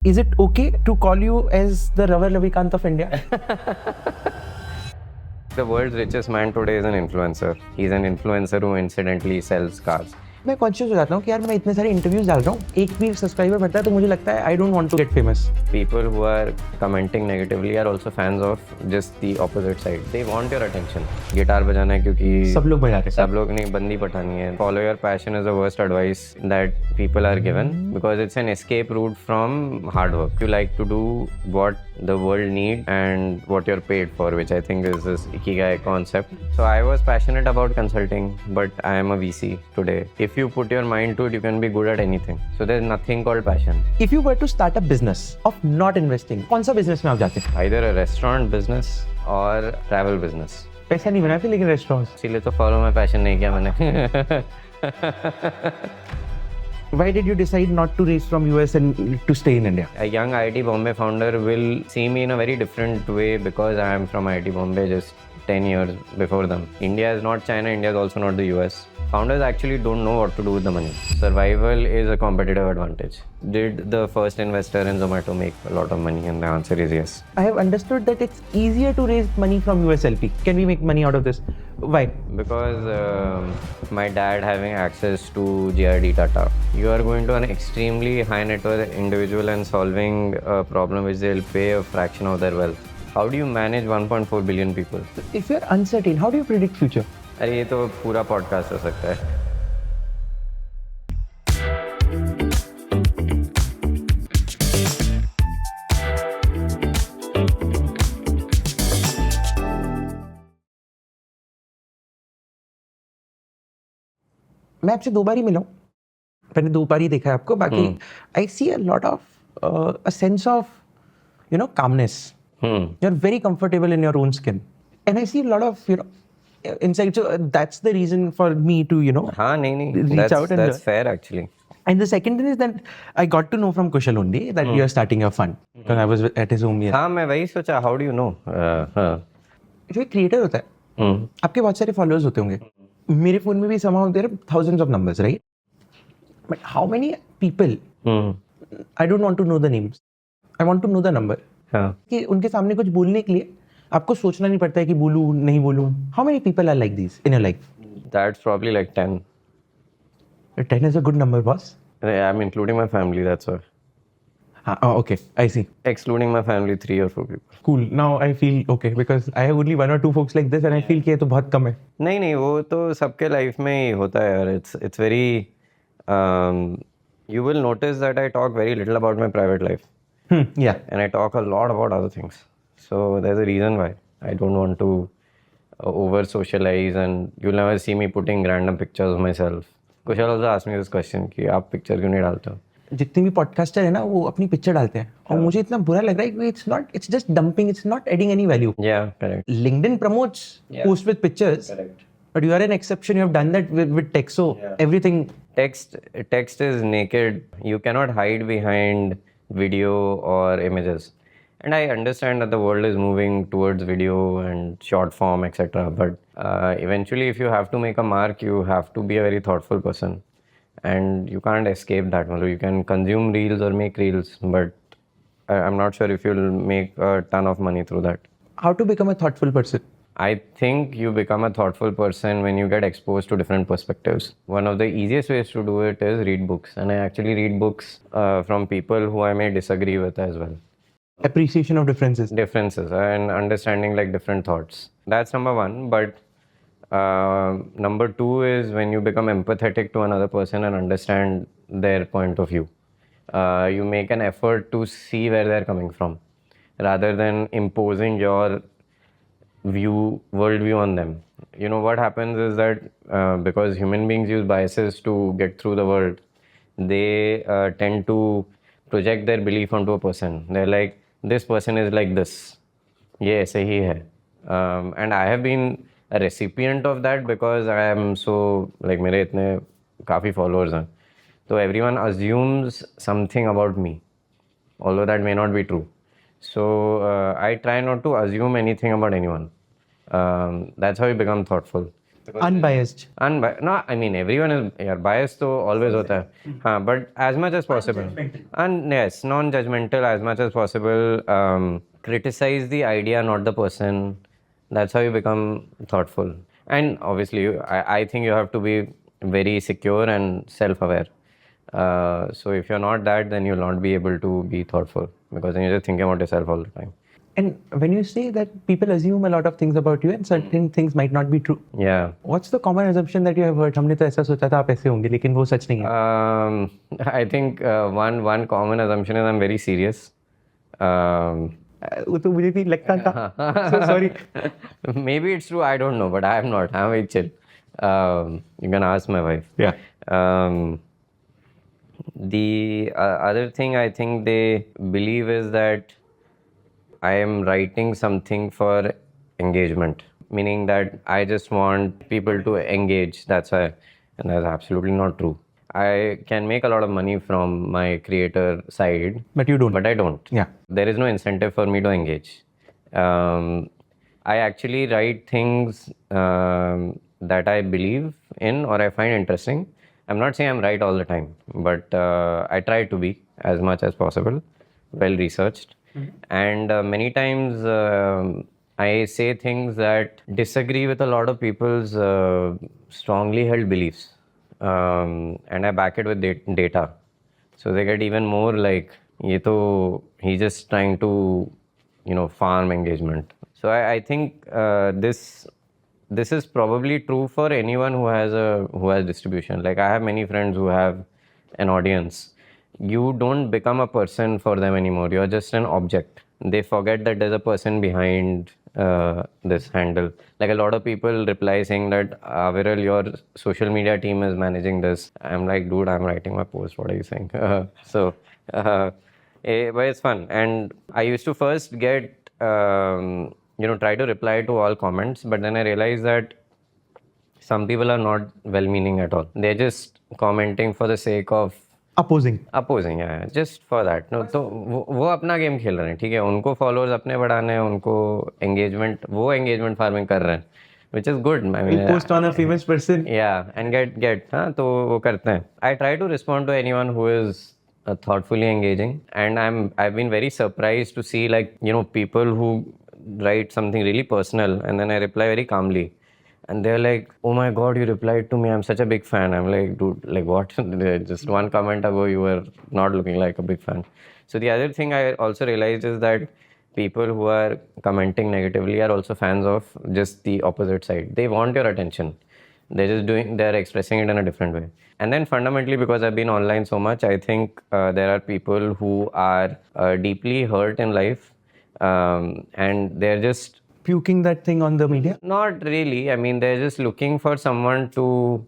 Is it okay to call you as the Ravar Lavikant of India? The world's richest man today is an influencer. He's an influencer who incidentally sells cars. मैं conscious हो जाता हूँ कि यार मैं इतने सारे interviews डाल रहा हूँ, एक भी सब्सक्राइबर बढ़ता है तो मुझे लगता है I don't want to get famous. People who are commenting negatively are also fans of just the opposite side. They want your attention. Guitar बजाना है क्योंकि सब लोग बजा रहे हैं. सब लोग नहीं, बंदी पठानी है. Follow your passion is the worst advice that people are given because it's an escape route from hard work. You like to do what the world needs and what you're paid for, which I think is this ikigai concept. So I was passionate about consulting, but I am a VC today. If you put your mind to it, you can be good at anything. So there's nothing called passion. If you were to start a business of not investing, कौन सा business में आप जाते हैं? Either a restaurant business or travel business. पैसा नहीं बनाते लेकिन रेस्टोरेंट्स. इसीलिए तो फॉलो माय पैशन नहीं किया मैंने. Why did you decide not to raise from US and to stay in India? A young IIT Bombay founder will see me in a very different way because I am from IIT Bombay just 10 years before them. India is not China, India is also not the US. Founders actually don't know what to do with the money. Survival is a competitive advantage. Did the first investor in Zomato make a lot of money? And the answer is yes. I have understood that it's easier to raise money from USLP. Can we make money out of this? Why? Because my dad having access to GRD Tata. You are going to an extremely high net worth individual and solving a problem which they'll pay a fraction of their wealth. How do you manage 1.4 billion people? If you're uncertain, how do you predict future? अरे ये तो पूरा podcast हो सकता है. मैं आपसे 2 बार ही मिला हूँ. मैंने 2 बार ही देखा है आपको. बाकी I see a lot of a sense of calmness. You're very comfortable in your own skin, and I see a lot of insight. So that's the reason for me to हाँ नहीं reach out and that's fair actually. And the second thing is that I got to know from Kushal only that you are starting a fund because I was at his home. हाँ मैं वही सोचा. How do you know? जो एक creator होता है, आपके बहुत सारे फॉलोअर्स होते होंगे. मेरे फोन में भी somehow there are thousands of numbers, right? But how many people? I don't want to know the names. I want to know the number. कि उनके सामने कुछ बोलने के लिए आपको सोचना नहीं पड़ता है कि बोलूं नहीं बोलूं. How many people are like these in your life? That's probably like 10. 10 is a good number, boss. I'm including my family, that's why. Oh, okay, I see. Excluding my family, 3 or 4 people. Cool. Now I feel okay because I have only 1 or 2 folks like this and I feel कि ये तो बहुत कम है. नहीं वो तो सबके life में ही होता है यार. It's very you will notice that I talk very little about my private life. Yeah. And I talk a lot about other things. So there's a reason why I don't want to over socialize, and you'll never see me putting random pictures of myself. Kushal also asked me this question कि आप picture क्यों नहीं डालते हो? जितने भी podcaster है ना वो अपनी पिक्चर डालते हैं और मुझे इतना बुरा लग रहा है कि it's just dumping, it's not adding any value. Yeah, correct. LinkedIn promotes posts with pictures. Correct. But you are an exception. You have done that with text. So everything. Text is naked. You cannot hide behind video or images. And I understand that the world is moving towards video and short form, etc. But eventually, if you have to make a mark, you have to be a very thoughtful person. And you can't escape that. You can consume reels or make reels, but I'm not sure if you'll make a ton of money through that. How to become a thoughtful person? I think you become a thoughtful person when you get exposed to different perspectives. One of the easiest ways to do it is read books. And I actually read books from people who I may disagree with as well. Appreciation of differences. Differences and understanding like different thoughts. That's number one. But number two is when you become empathetic to another person and understand their point of view. You make an effort to see where they're coming from rather than imposing your worldview on them. What happens is that because human beings use biases to get through the world, they tend to project their belief onto a person. They're like, this person is like this. ये ऐसे ही है. And I have been a recipient of that because I am so like मेरे इतने काफ़ी followers हैं. So everyone assumes something about me, although that may not be true. So I try not to assume anything about anyone. That's how you become thoughtful. Unbiased. No, I mean everyone is biased, तो always होता है. हाँ, but as much as possible. And yes, non-judgmental as much as possible. Criticize the idea, not the person. That's how you become thoughtful. And obviously, I think you have to be very secure and self-aware. So if you're not that, then you'll not be able to be thoughtful because then you're just thinking about yourself all the time. And when you say that people assume a lot of things about you and certain things might not be true. Yeah. What's the common assumption that you have heard? हमने तो ऐसा सोचा था आप ऐसे होंगे लेकिन वो सच नहीं है. I think one common assumption is I'm very serious. वो तो मुझे भी लगता था. So sorry. Maybe it's true. I don't know, but I'm not. I'm very chill. You can ask my wife. Yeah. The other thing I think they believe is that I am writing something for engagement, meaning that I just want people to engage. That's why, and that's absolutely not true. I can make a lot of money from my creator side, But you don't. but I don't. Yeah. There is no incentive for me to engage. I actually write things that I believe in or I find interesting. I'm not saying I'm right all the time, but I try to be as much as possible, well researched. And many times I say things that disagree with a lot of people's strongly held beliefs. And I back it with data. So they get even more like, he's just trying to, farm engagement. So I think this is probably true for anyone who has distribution. Like I have many friends who have an audience. You don't become a person for them anymore. You're just an object. They forget that there's a person behind this handle. Like a lot of people reply saying that, Aviral, your social media team is managing this. I'm like, dude, I'm writing my post. What are you saying? But it's fun. And I used to first get, try to reply to all comments. But then I realized that some people are not well-meaning at all. They're just commenting for the sake of Opposing, yeah, just for that. No, तो वो अपना game खेल रहे हैं, ठीक है. उनको followers अपने बढ़ाने हैं, उनको एंगेजमेंट फार्मिंग कर रहे हैं, which is good. I mean, post on a famous person. Yeah, and get हाँ, तो वो करते हैं. I try to respond to anyone who is thoughtfully engaging, and I've been very surprised to see people who write something really personal and then I reply very calmly. And they're like, oh my God, you replied to me. I'm such a big fan. I'm like, dude, like what? Just one comment ago, you were not looking like a big fan. So the other thing I also realized is that people who are commenting negatively are also fans of just the opposite side. They want your attention. They're expressing it in a different way. And then fundamentally, because I've been online so much, I think there are people who are deeply hurt in life. And they're just Puking that thing on the media? Not really. I mean, they're just looking for someone to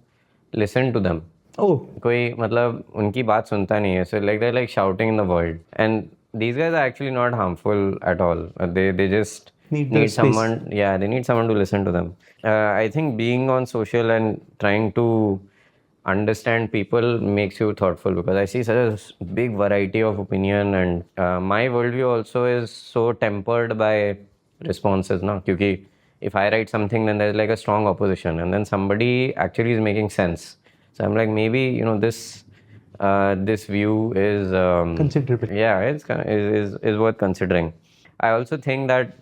listen to them. Oh. कोई मतलब उनकी बात सुनता नहीं है. So like they're like shouting in the void. And these guys are actually not harmful at all. They just need someone. Yeah, they need someone to listen to them. I think being on social and trying to understand people makes you thoughtful because I see such a big variety of opinion, and my worldview also is so tempered by responses now. Because if I write something, then there's like a strong opposition, and then somebody actually is making sense. So I'm like, maybe this view is considerable. Yeah, is worth considering. I also think that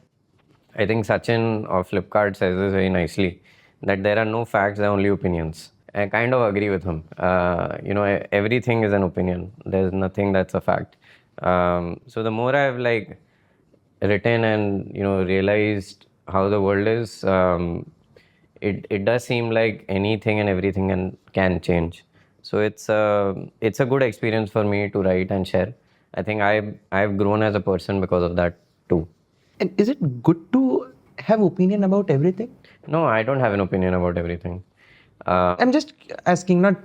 I think Sachin of Flipkart says this very nicely, that there are no facts, there are only opinions. I kind of agree with him. Everything is an opinion. There's nothing that's a fact. So the more I've written and realized how the world is, it does seem like anything and everything can change. So it's a good experience for me to write and share. I think I've grown as a person because of that too. And is it good to have opinion about everything? No, I don't have an opinion about everything. I'm just asking, not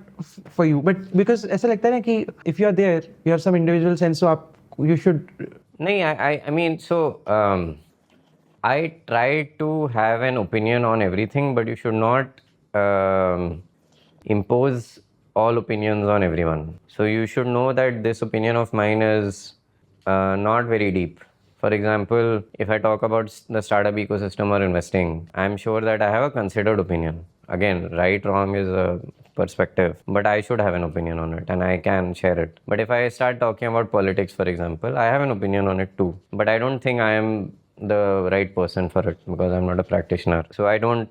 for you, but because ऐसा लगता है ना कि if you are there, you have some individual sense, so you should. I mean, so I try to have an opinion on everything, but you should not impose all opinions on everyone. So you should know that this opinion of mine is not very deep. For example, if I talk about the startup ecosystem or investing, I'm sure that I have a considered opinion. again, right, wrong is a perspective, but I should have an opinion on it and I can share it. But if I start talking about politics, for example, I have an opinion on it too, but I don't think I am the right person for it because I'm not a practitioner. So I don't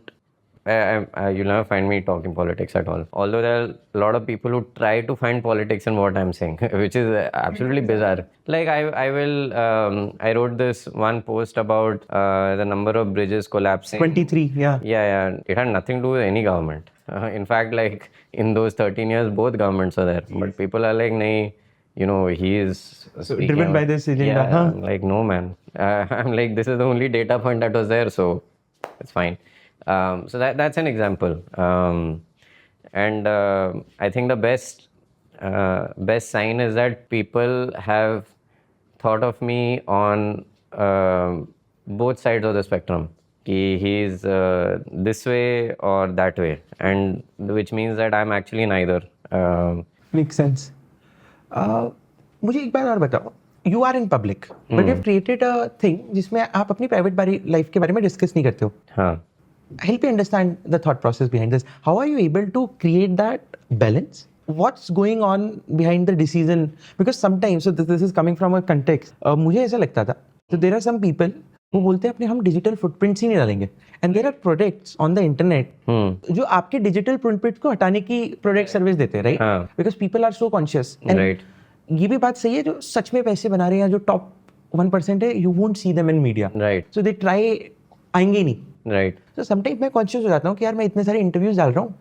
you'll never find me talking politics at all. Although there are a lot of people who try to find politics in what I'm saying, which is absolutely bizarre. Like I wrote this one post about the number of bridges collapsing. 23, yeah. Yeah. It had nothing to do with any government. In fact, like in those 13 years, both governments are there. But people are like, nahi, he is Driven by this agenda, huh? I'm like, no, man. I'm like, this is the only data point that was there, so it's fine. So that's an example. And I think the best sign is that people have thought of me on both sides of the spectrum. He's this way or that way, and which means that I'm actually neither. Makes sense. मुझे एक बात और बताओ, you are in public but you created a thing जिसमें आप अपनी private life के बारे में डिस्कस नहीं करते हो. हाँ. Help me understand the thought process behind this. How are you able to create that balance? What's going on behind the decision? Because sometimes, so this is coming from a context. मुझे ऐसा लगता था. So there are some people who बोलते हैं अपने हम digital footprints ही नहीं डालेंगे. And there are products on the internet जो आपके डिजिटल फुटप्रिंट को हटाने की प्रोडक्ट सर्विस देते हैं, right? Because people are so conscious. And Right. ये भी बात सही है, जो सच में पैसे बना रहे हैं, जो टॉप 1% है, you won't see them in media. Right. So they try, आएंगे ही नहीं. Right. तो समटाइम्स मैं कॉन्शियस हो जाता हूँ कि यार मैं इतने सारे इंटरव्यूज डाल रहा हूँ,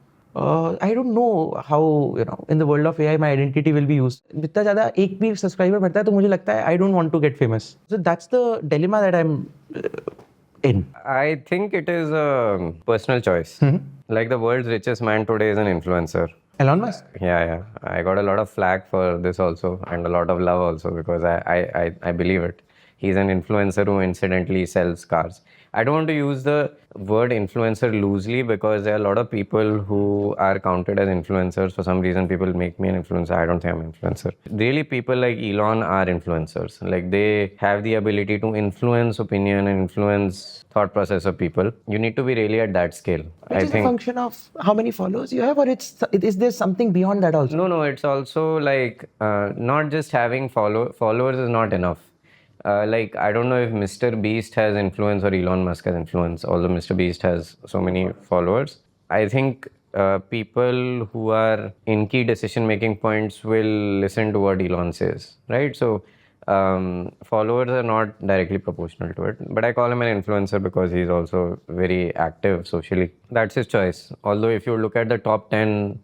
आई don't know how in the world of AI my identity will be used. इतना ज़्यादा एक भी सब्सक्राइबर बढ़ता है तो मुझे लगता है I don't want to get famous. So that's the dilemma that I am in. I think it is a personal choice. Like the world's richest man today is an influencer. Elon Musk. Yeah. I got a lot of flack for this also, and a lot of love also, because I believe it. He's an influencer who incidentally sells cars. I don't want to use the word influencer loosely because there are a lot of people who are counted as influencers. For some reason, people make me an influencer. I don't think I'm an influencer. Really, people like Elon are influencers. Like they have the ability to influence opinion and influence thought process of people. You need to be really at that scale. Which is a function of how many followers you have, or is there something beyond that also? No, it's also like not just having followers is not enough. Like, I don't know if Mr. Beast has influence or Elon Musk has influence, although Mr. Beast has so many followers. I think people who are in key decision-making points will listen to what Elon says, right? So followers are not directly proportional to it, but I call him an influencer because he's also very active socially. That's his choice. Although if you look at the top 10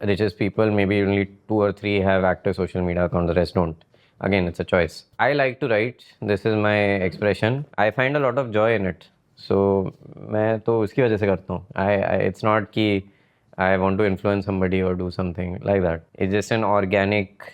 richest people, maybe only 2 or 3 have active social media accounts, the rest don't. Again, it's a choice. I like to write. This is my expression. I find a lot of joy in it. So, मैं तो उसकी वजह से करता हूँ. It's not कि I want to influence somebody or do something like that. It's just an organic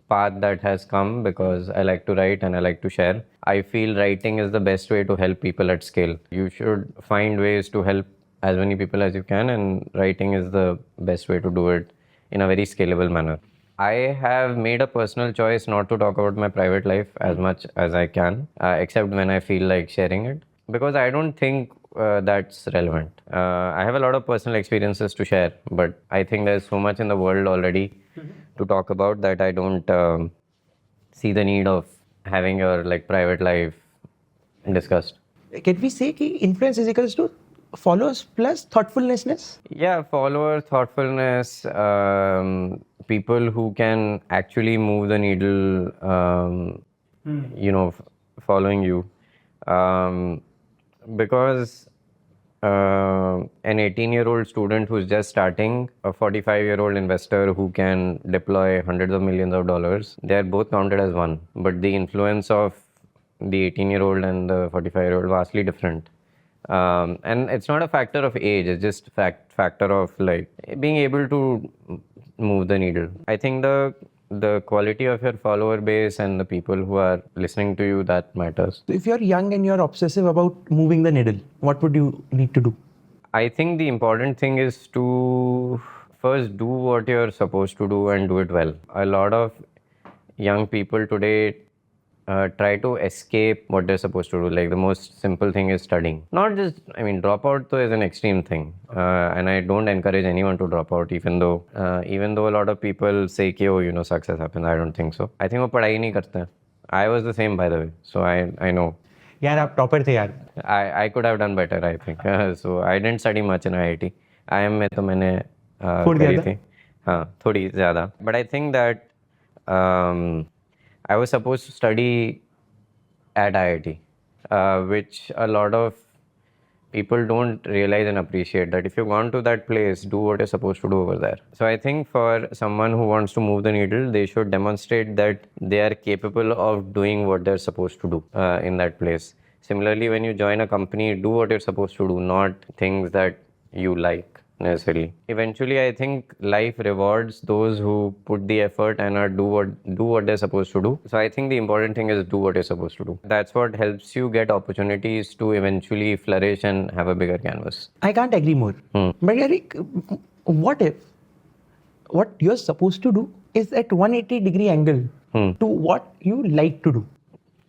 path that has come because I like to write and I like to share. I feel writing is the best way to help people at scale. You should find ways to help as many people as you can, and writing is the best way to do it in a very scalable manner. I have made a personal choice not to talk about my private life as much as I can, except when I feel like sharing it, because I don't think that's relevant. I have a lot of personal experiences to share, but I think there's so much in the world already to talk about that I don't see the need of having your like private life discussed. Can we say कि influence is equals to followers plus thoughtfulness? Yeah, followers, thoughtfulness, people who can actually move the needle, following you. Because an 18-year-old student who's just starting, a 45-year-old investor who can deploy hundreds of millions of dollars, they are both counted as one. But the influence of the 18-year-old and the 45-year-old vastly different. And it's not a factor of age, it's just factor of like being able to move the needle. I think the quality of your follower base and the people who are listening to you, that matters. So if you're young and you're obsessive about moving the needle, what would you need to do? I think the important thing is to first do what you're supposed to do and do it well. A lot of young people today try to escape what they're supposed to do. Like the most simple thing is studying. Not just, I mean, dropout though is an extreme thing, and I don't encourage anyone to drop out. Even though a lot of people say कि oh success happens, I don't think so. I think वो पढ़ाई नहीं करते हैं. I was the same, by the way, so I know. यार आप topper थे यार. I could have done better, I think. So I didn't study much in IIT. IIM में तो मैंने छोड़ दिया करी था? थी. हाँ, थोड़ी ज़्यादा. But I think that I was supposed to study at IIT, which a lot of people don't realize and appreciate, that if you've gone to that place, do what you're supposed to do over there. So I think for someone who wants to move the needle, they should demonstrate that they are capable of doing what they're supposed to do in that place. Similarly, when you join a company, do what you're supposed to do, not things that you like necessarily. Eventually, I think life rewards those who put the effort and do what they're supposed to do. So I think the important thing is do what you're supposed to do. That's what helps you get opportunities to eventually flourish and have a bigger canvas. I can't agree more. But Eric, what if what you're supposed to do is at 180-degree angle to what you like to do?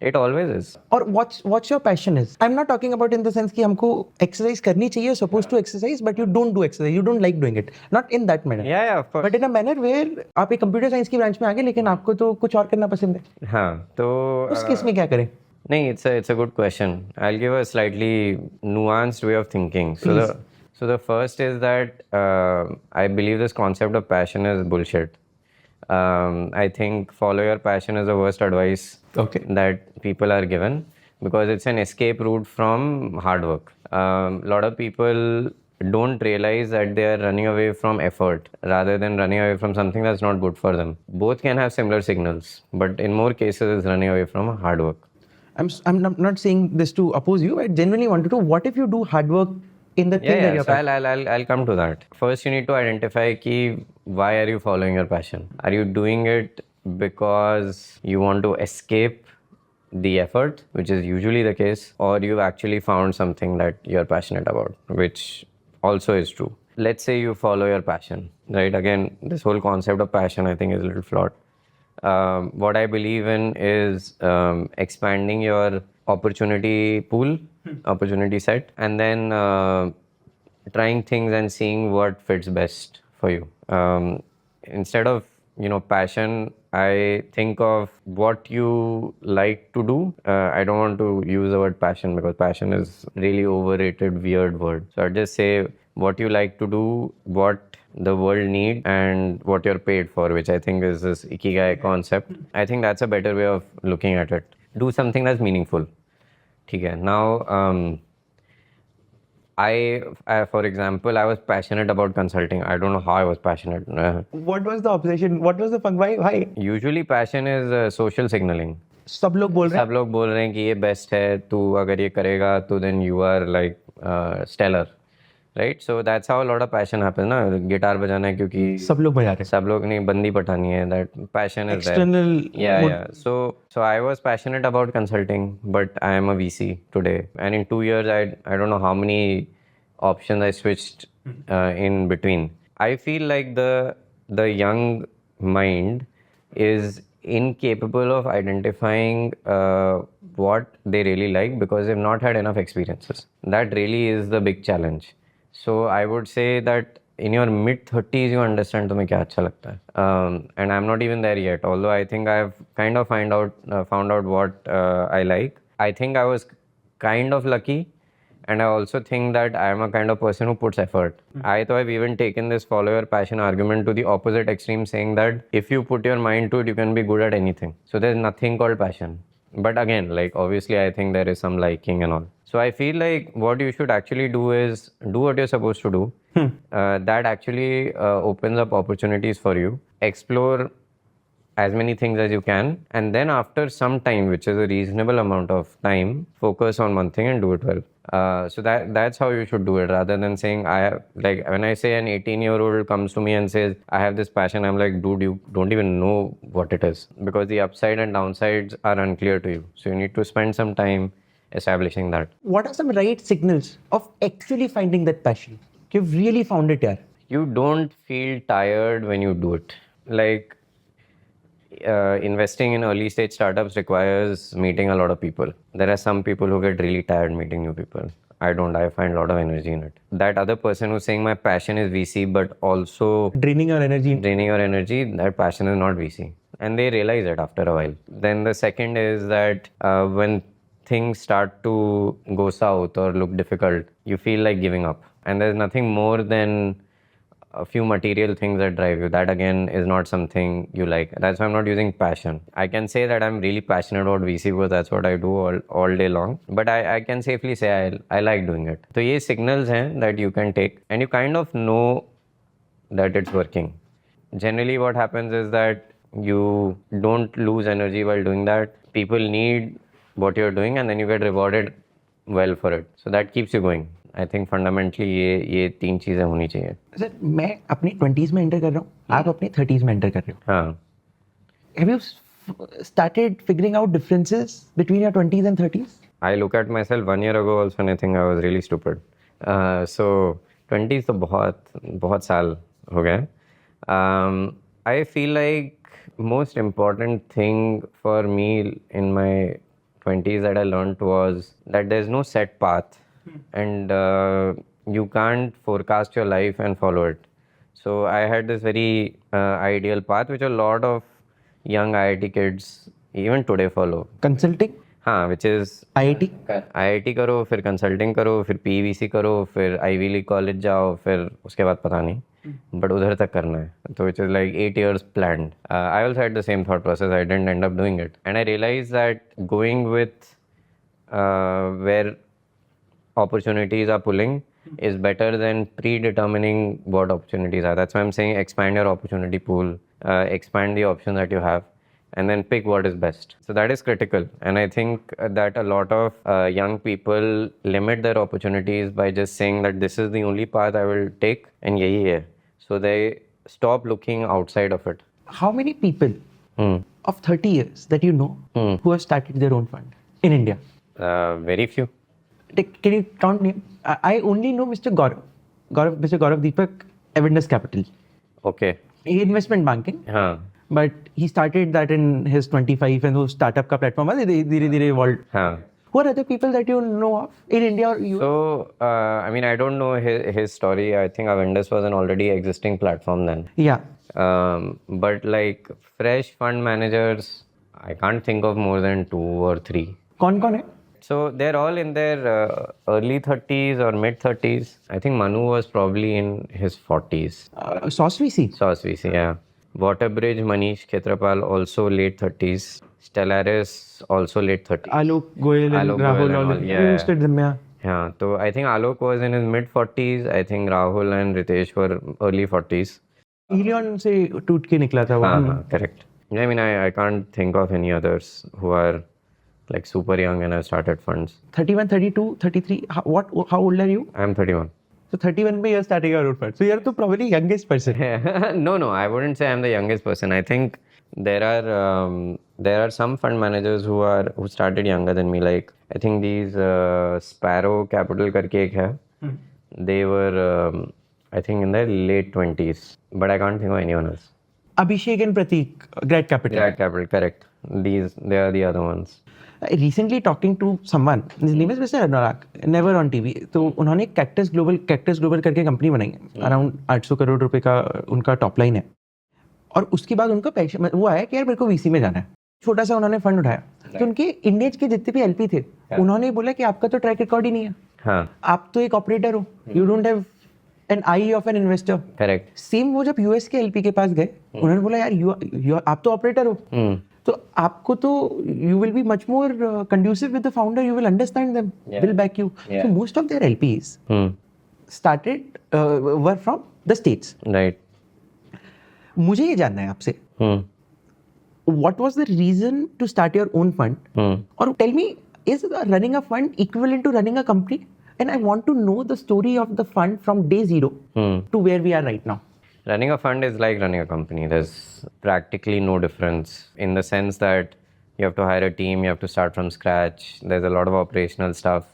It always is. Or what's your passion is. I'm not talking about in the sense कि हमको exercise करनी चाहिए, you're supposed to exercise, but you don't do exercise, you don't like doing it. Not in that manner. Yeah, of course. But in a manner where आप एक computer science की branch में आ गए, लेकिन आपको तो कुछ और करना पसंद है. हाँ, तो उस केस में क्या करें? नहीं, it's a good question. I'll give a slightly nuanced way of thinking. So the first is that I believe this concept of passion is bullshit. I think follow your passion is the worst advice that people are given, because it's an escape route from hard work. A lot of people don't realize that they are running away from effort rather than running away from something that's not good for them. Both can have similar signals, but in more cases it's running away from hard work. I'm not saying this to oppose you. I genuinely want to know, what if you do hard work in the thing that you're passionate. I'll come to that. First, you need to identify why are you following your passion? Are you doing it because you want to escape the effort, which is usually the case, or you've actually found something that you're passionate about, which also is true. Let's say you follow your passion, right? Again, this whole concept of passion, I think, is a little flawed. What I believe in is expanding your opportunity pool, opportunity set, and then trying things and seeing what fits best for you. Instead of passion, I think of what you like to do. I don't want to use the word passion because passion is really overrated, weird word. So I'd just say what you like to do, what the world needs, and what you're paid for, which I think is this ikigai concept. I think that's a better way of looking at it. Do something that's meaningful. Okay. Now, I, for example, I was passionate about consulting. I don't know how I was passionate. What was the obsession? What was the fun? Why? Usually passion is social signaling. सब लोग बोल रहे हैं कि ये best है, तू अगर ये करेगा तो then you are like stellar. Right, so that's how a lot of passion happens ना. गिटार बजाना है क्योंकि सब लोग बजा रहे हैं. सब लोग नहीं, बंदी पठानी है. That passion is external there. Yeah. So I was passionate about consulting, but I am a VC today, and in 2 years I don't know how many options I switched in between. I feel like the young mind is incapable of identifying what they really like because they've not had enough experiences. That really is the big challenge. So I would say that in your mid-30s, you understand तुम्हें क्या अच्छा लगता है. And I'm not even there yet, although I think I've kind of found out what I like. I think I was kind of lucky, and I also think that I am a kind of person who puts effort. I thought I've even taken this follow your passion argument to the opposite extreme, saying that if you put your mind to it, you can be good at anything. So there's nothing called passion. But again, like obviously I think there is some liking and all. So I feel like what you should actually do is do what you're supposed to do. That actually opens up opportunities for you. Explore as many things as you can, and then after some time, which is a reasonable amount of time, focus on one thing and do it well. So that's how you should do it, rather than saying like when I say an 18-year-old comes to me and says I have this passion, I'm like, dude, you don't even know what it is, because the upside and downsides are unclear to you. So you need to spend some time establishing that. What are some right signals of actually finding that passion? You've really found it, yaar. You don't feel tired when you do it. Like, investing in early stage startups requires meeting a lot of people. There are some people who get really tired meeting new people. I don't. I find a lot of energy in it. That other person who's saying my passion is VC, but also Draining your energy. that passion is not VC. And they realize it after a while. Then the second is that when things start to go south or look difficult, you feel like giving up. And there's nothing more than a few material things that drive you. That again is not something you like. That's why I'm not using passion. I can say that I'm really passionate about VC because that's what I do all day long. But I can safely say I like doing it. So these signals hain that you can take and you kind of know that it's working. Generally what happens is that you don't lose energy while doing that. People need what you're doing and then you get rewarded well for it. So that keeps you going. I think fundamentally ये तीन चीजें होनी चाहिए. Sir मैं अपनी 20s में enter कर रहा हूँ, आप अपनी 30s में एंटर कर रहे हो. हाँ. Have you started figuring out differences between your 20s and 30s? I look at myself 1 year ago also and I think I was really stupid. So 20s तो बहुत साल हो गए. I feel like most important thing for me in my 20s that I learned was that there's no set path and you can't forecast your life and follow it. So I had this very ideal path which a lot of young IIT kids even today follow. Consulting? हाँ, which is IIT करो, फिर consulting करो, फिर PVC करो, फिर Ivy League college जाओ, फिर उसके बाद पता नहीं, but उधर तक करना है. So which is like 8 years planned. I also had the same thought process. I didn't end up doing it, and I realized that going with where opportunities are pulling is better than predetermining what opportunities are. That's why I'm saying expand your opportunity pool, expand the options that you have, and then pick what is best. So that is critical. And I think that a lot of young people limit their opportunities by just saying that this is the only path I will take and yahi hai. So they stop looking outside of it. How many people of 30 years that you know who have started their own fund in India? Very few. Can you count name? I only know Mr. Gaurav. Mr. Gaurav Deepak, Avendus Capital. Okay. Investment banking. But he started that in his 25 and वो startup का platform है धीरे-धीरे evolved. Who are other people that you know of in India or US? So, I mean, I don't know his story. I think Avendus was an already existing platform then. Yeah. But like fresh fund managers, I can't think of more than 2 or 3. कौन है? So they're all in their early 30s or mid 30s. I think Manu was probably in his 40s. Sauce VC, yeah. Waterbridge, Manish Khetrapal, also late 30s. Stellaris, also late 30s. Alok Goyal and Rahul, invested them, yeah. Yeah, so I think Alok was in his mid 40s. I think Rahul and Ritesh were early 40s. Helion से टूट के निकला था वो. Correct. I mean, I can't think of any others who are like super young and have started funds. 31, 32, 33. How old are you? I'm 31. So 31 में you're starting your own fund. So you're probably youngest person. No, I wouldn't say I'm the youngest person. I think there are some fund managers who started younger than me. Like I think these Sparrow Capital करके एक है. They were I think in their late 20s, but I can't think of anyone else. Abhishek and Prateek, Grad Capital. Correct. They are the other ones. Recently talking to someone, his name is Mr. Anurag, never on TV. तो उन्होंने cactus global करके company बनाई है. Around 800 crore रुपए का उनका top line है. और उसके बाद उनका पैशन वो आया कि यार मेरे को वीसी में जाना है. छोटा सा उन्होंने फंड उठाया. तो उनके इंडियंस के जितने भी एलपी थे, उन्होंने बोला कि आपका तो ट्रैक रिकॉर्ड ही नहीं है. आप तो एक ऑपरेटर हो. You don't have an I of an investor. Correct. Same वो जब यूएस के एलपी के पास गए, उन्होंने बोला यार आप तो ऑपरेटर हो. तो आपको तो you will be much more conducive with the founder. You will understand them, will back you. So most of their LPs started were from the States. Right. मुझे ये जानना है आपसे. What was the reason to start your own fund? Or tell me, is running a fund equivalent to running a company? And I want to know the story of the fund from day zero to where we are right now. Running a fund is like running a company. There's practically no difference in the sense that you have to hire a team, you have to start from scratch. There's a lot of operational stuff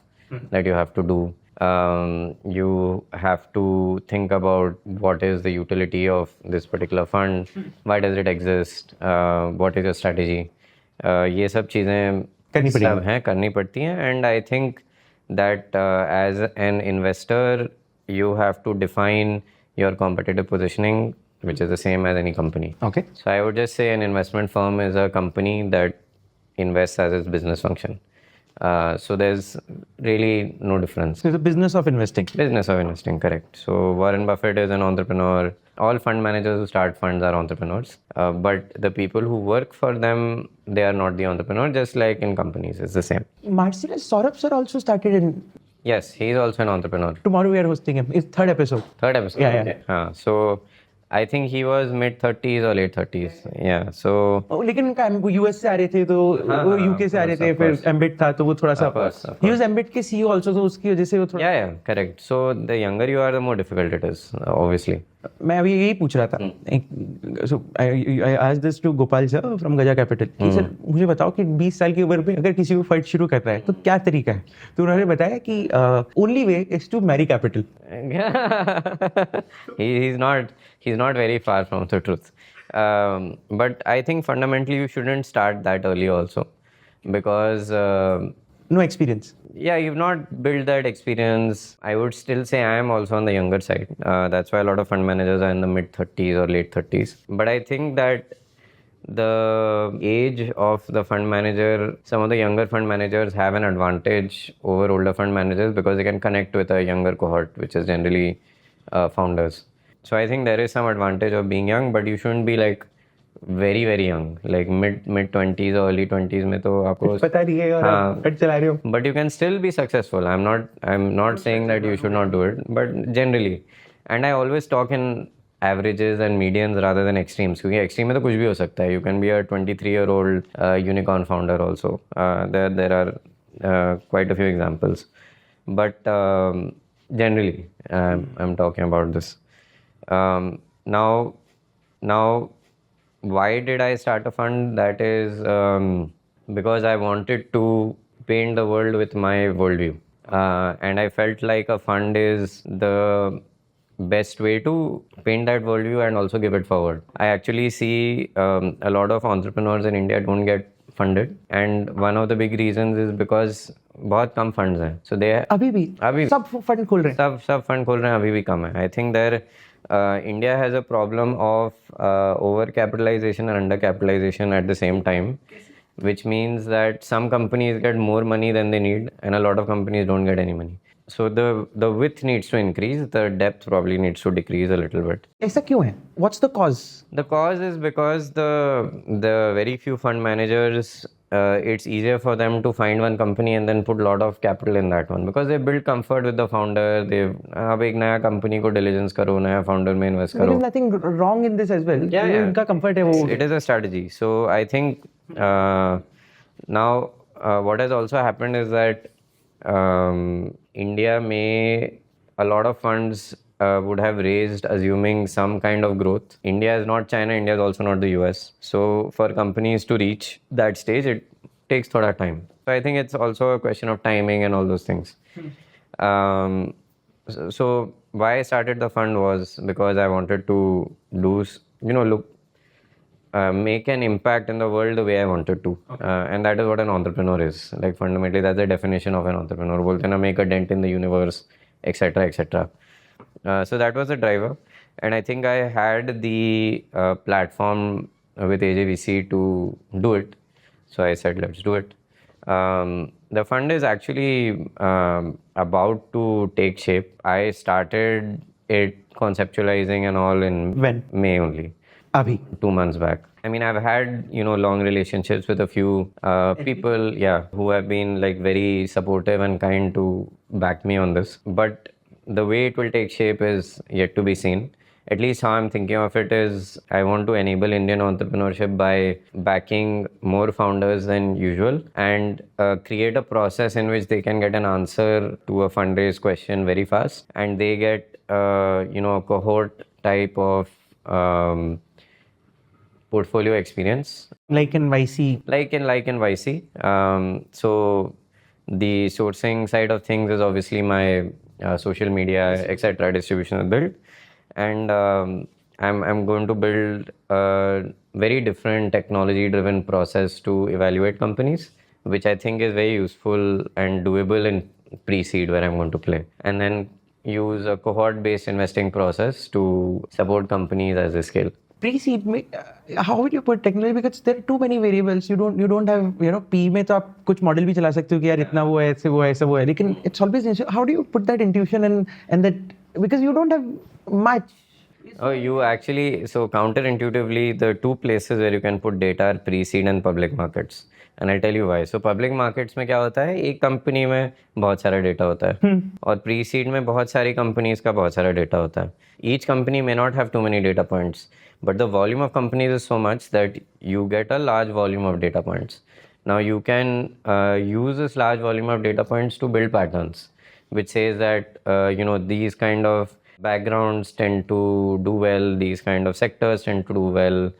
that you have to do. You have to think about what is the utility of this particular fund, why does it exist, what is your strategy. ये सब चीज़ें सब हैं, करनी पड़ती हैं. And I think that as an investor, you have to define your competitive positioning, which is the same as any company. Okay. So I would just say an investment firm is a company that invests as its business function. So there's really no difference. So it's a business of investing. Business of investing, correct. So Warren Buffett is an entrepreneur. All fund managers who start funds are entrepreneurs. But the people who work for them, they are not the entrepreneur, just like in companies. It's the same. Marcellus Saurabh sir also started in. Yes, he's also an entrepreneur. Tomorrow we are hosting him. It's third episode. Third episode. Yeah, yeah. Okay. So I think he was mid-30s or late-30s. Yeah, so... लेकिन उनका वो US से आ रहे थे तो वो UK से आ रहे थे फिर एम्बिट था तो वो थोड़ा सा he was एम्बिट के सीईओ आल्सो तो उसकी वजह से वो थोड़ा Yeah, correct. So the younger you are, the more difficult it is, obviously. मैं अभी यही पूछ रहा था. So I asked this to Gopal sir from Gaja Capital कि सर मुझे बताओ कि 20 साल की उम्र पे अगर किसी को फंड शुरू करना है तो क्या तरीका है. तो उन्होंने बताया कि only way is to marry capital. He's not very far from the truth. But I think fundamentally you shouldn't start that early also, because No experience. yeah, you've not built that experience. I would still say I am also on the younger side. That's why a lot of fund managers are in the mid-30s or late 30s. But I think that the age of the fund manager, some of the younger fund managers have an advantage over older fund managers because they can connect with a younger cohort, which is generally founders. So I think there is some advantage of being young, but you shouldn't be like very very young, like mid 20s or early 20s में तो आपको पता नहीं है और आप fund चला रहे हो. But you can still be successful. I'm not saying that you should not do it, but generally. And I always talk in averages and medians rather than extremes, क्योंकि extreme में तो कुछ भी हो सकता है. You can be a 23-year-old unicorn founder also. There are quite a few examples. But generally, I'm talking about this. Now, why did I start a fund? That is because I wanted to paint the world with my worldview. And I felt like a fund is the best way to paint that worldview and also give it forward. I actually see a lot of entrepreneurs in India don't get funded, and one of the big reasons is because बहुत कम funds हैं. So they अभी सब fund खोल रहे हैं. सब fund खोल रहे हैं, अभी भी कम है. I think there India has a problem of over-capitalization and under-capitalization at the same time, which means that some companies get more money than they need and a lot of companies don't get any money. So the width needs to increase, the depth probably needs to decrease a little bit. ऐसा क्यों है? What's the cause? The cause is because the very few fund managers, it's easier for them to find one company and then put a lot of capital in that one because they build comfort with the founder. अब एक नया company को diligence करो, नया founder में invest करो. There is nothing wrong in this as well. Yeah. उनका comfort है वो. It is a strategy. So I think now what has also happened is that India a lot of funds would have raised assuming some kind of growth. India is not China, India is also not the US. So for companies to reach that stage, it takes thoda time. So I think it's also a question of timing and all those things. So why I started the fund was because I wanted to do, make an impact in the world the way I wanted to. And that is what an entrepreneur is. Like fundamentally, that's the definition of an entrepreneur. बोलते हैं ना, make a dent in the universe, etc., etc. So that was the driver. And I think I had the platform with AJVC to do it. So I said, let's do it. The fund is actually about to take shape. I started it conceptualizing and all in When? May only. अभी 2 months back. I mean, I've had, long relationships with a few people, who have been like very supportive and kind to back me on this. But the way it will take shape is yet to be seen. At least how I'm thinking of it is I want to enable Indian entrepreneurship by backing more founders than usual and create a process in which they can get an answer to a fundraise question very fast, and they get, a cohort type of portfolio experience. Like in YC. Like in YC. So the sourcing side of things is obviously my social media, etc. distribution is built, and I'm going to build a very different technology-driven process to evaluate companies, which I think is very useful and doable in pre-seed where I'm going to play, and then use a cohort-based investing process to support companies as they scale. Pre-seed में how would you put technology, because there are too many variables. You don't have, P में तो आप कुछ model भी चला सकते हो कि यार इतना वो है, ऐसे वो है, ऐसा वो है, लेकिन it's always how do you put that intuition and that, because you don't have much. Oh, you actually, so counterintuitively, the two places where you can put data are pre-seed and public markets. And I'll tell you why. So public markets में क्या होता है, एक company में बहुत सारा data होता है और pre-seed में बहुत सारी कंपनीज का बहुत सारा डेटा होता है. Each company may not have too many data points, but the volume of companies is so much that you get a large volume of data points. Now you can use this large volume of data points to build patterns, which says that these kind of backgrounds tend to do well, these kind of sectors tend to do well,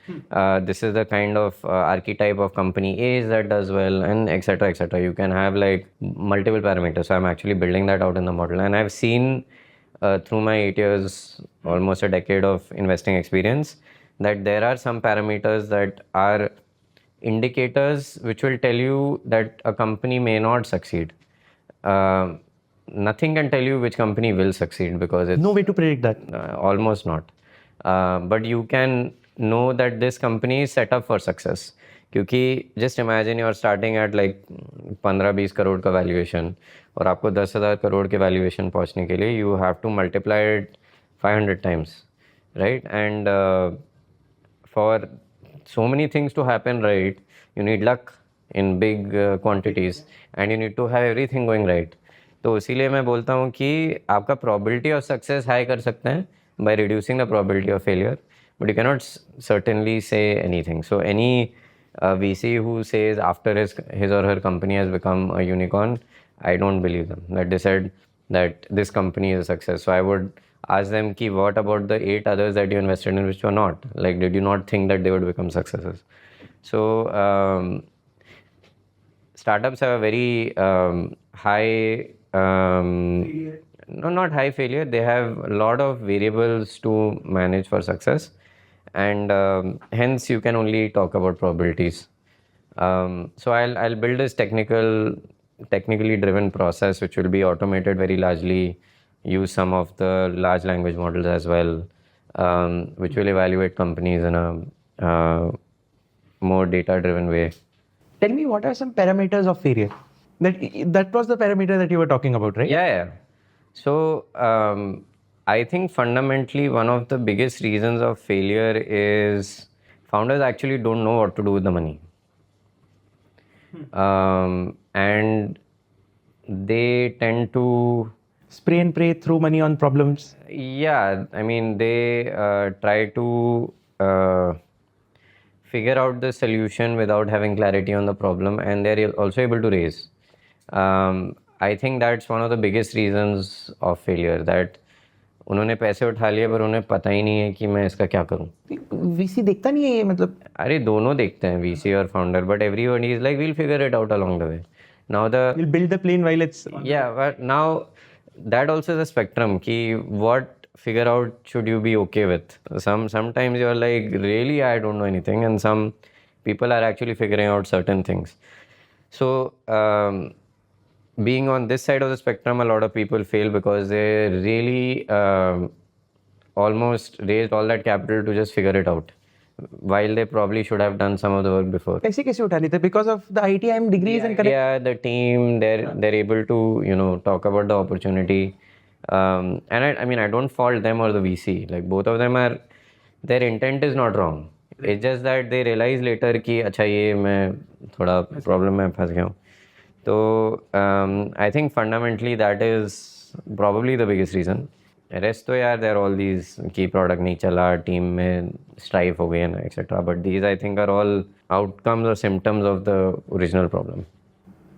this is the kind of archetype of company A that does well, and etc, etc. You can have like multiple parameters. So I'm actually building that out in the model, and I've seen through my 8 years, almost a decade of investing experience, that there are some parameters that are indicators which will tell you that a company may not succeed. Nothing can tell you which company will succeed because it's No way to predict that. almost not. But you can know that this company is set up for success. क्योंकि just imagine you are starting at like 15-20 crore का valuation और आपको 10,000 करोड़ के valuation पहुंचने के लिए you have to multiply it 500 times, right? And for so many things to happen right, you need luck in big quantities and you need to have everything going right. तो इसीलिए मैं बोलता हूँ कि आपका probability of success high कर सकते हैं by reducing the probability of failure, but you cannot certainly say anything. So any VC who says after his or her company has become a unicorn, I don't believe them, that they said that this company is a success. So I would ask them ki, what about the 8 others that you invested in which were not? Like, did you not think that they would become successes? So startups have a very high no, not high failure. They have a lot of variables to manage for success, and hence you can only talk about probabilities. So I'll build this technically driven process which will be automated very largely, use some of the large language models as well, which will evaluate companies in a more data driven way. Tell me, what are some parameters of failure? That was the parameter that you were talking about, right? Yeah. So I think fundamentally one of the biggest reasons of failure is founders actually don't know what to do with the money. And they tend to spray and pray, throw money on problems. Yeah, I mean, they try to figure out the solution without having clarity on the problem, and they're also able to raise. I think that's one of the biggest reasons of failure, that उन्होंने पैसे उठा लिए पर उन्हें पता ही नहीं है कि मैं इसका क्या करूं. VC देखता नहीं है ये, मतलब अरे दोनों देखते हैं, VC और founder, but everybody is like, we'll figure it out along the way. Now we'll build the plane while it's yeah, but now that also is a spectrum ki what figure out should you be okay with. Sometimes you're like, really, I don't know anything, and some people are actually figuring out certain things. So being on this side of the spectrum, a lot of people fail because they really almost raised all that capital to just figure it out, while they probably should have done some of the work before. कैसे उठा लेते? Because of the ITIM degrees and connect. Yeah, the team, they're able to talk about the opportunity, and I mean, I don't fault them or the VC. Like, both of them are, their intent is not wrong. It's just that they realize later कि अच्छा ये मैं थोड़ा problem में फंस गया हूँ. So I think fundamentally that is probably the biggest reason. Rest तो यार, there are all these key product नहीं चला, team में strife हो गए ना, etc. But these I think are all outcomes or symptoms of the original problem.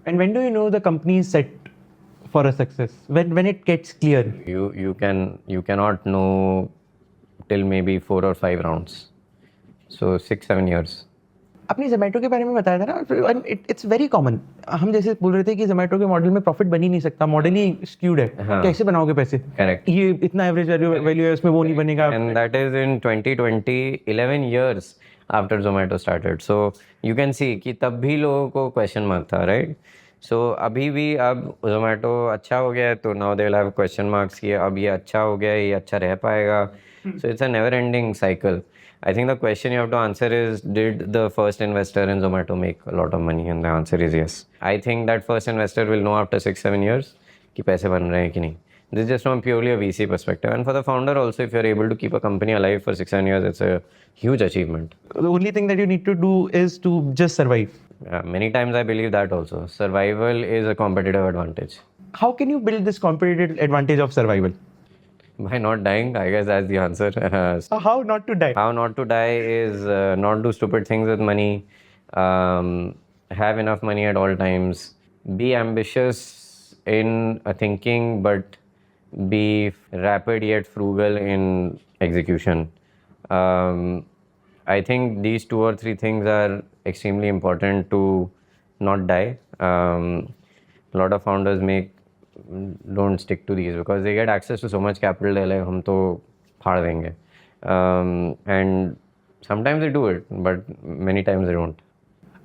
And when do you know the company is set for a success? When it gets clear? You cannot know till maybe 4 or 5 rounds. So 6-7 years. आपने जोमेटो के बारे में बताया था ना, it's very common. हम जैसे बोल रहे थे कि जोमेटो के मॉडल में प्रॉफिट बन ही नहीं सकता, मॉडल ही स्क्यूड है, कैसे बनाओगे पैसे? Correct. ये इतना एवरेज वैल्यू है, उसमें वो नहीं बनेगा। And that is in 2020, 11 years after Zomato started. So you can see कि तब भी लोगों को question mark था, right? So अभी भी अब Zomato अच्छा हो गया है तो now they will have question marks कि अब ये अच्छा हो गया है, ये अच्छा रह पाएगा. So it's a never ending cycle. I think the question you have to answer is, did the first investor in Zomato make a lot of money? And the answer is yes. I think that first investor will know after 6-7 years कि पैसे बन रहे हैं कि नहीं. This is just from purely a VC perspective. And for the founder also, if you're able to keep a company alive for 6-7 years, it's a huge achievement. The only thing that you need to do is to just survive. Many times I believe that also. Survival is a competitive advantage. How can you build this competitive advantage of survival? By not dying, I guess that's the answer. How not to die? How not to die is not do stupid things with money, have enough money at all times, be ambitious in thinking, but be rapid yet frugal in execution. I think these 2 or 3 things are extremely important to not die. A lot of founders don't stick to these because they get access to so much capital. They're like, हम तो फाड़ देंगे. And sometimes they do it, but many times they don't.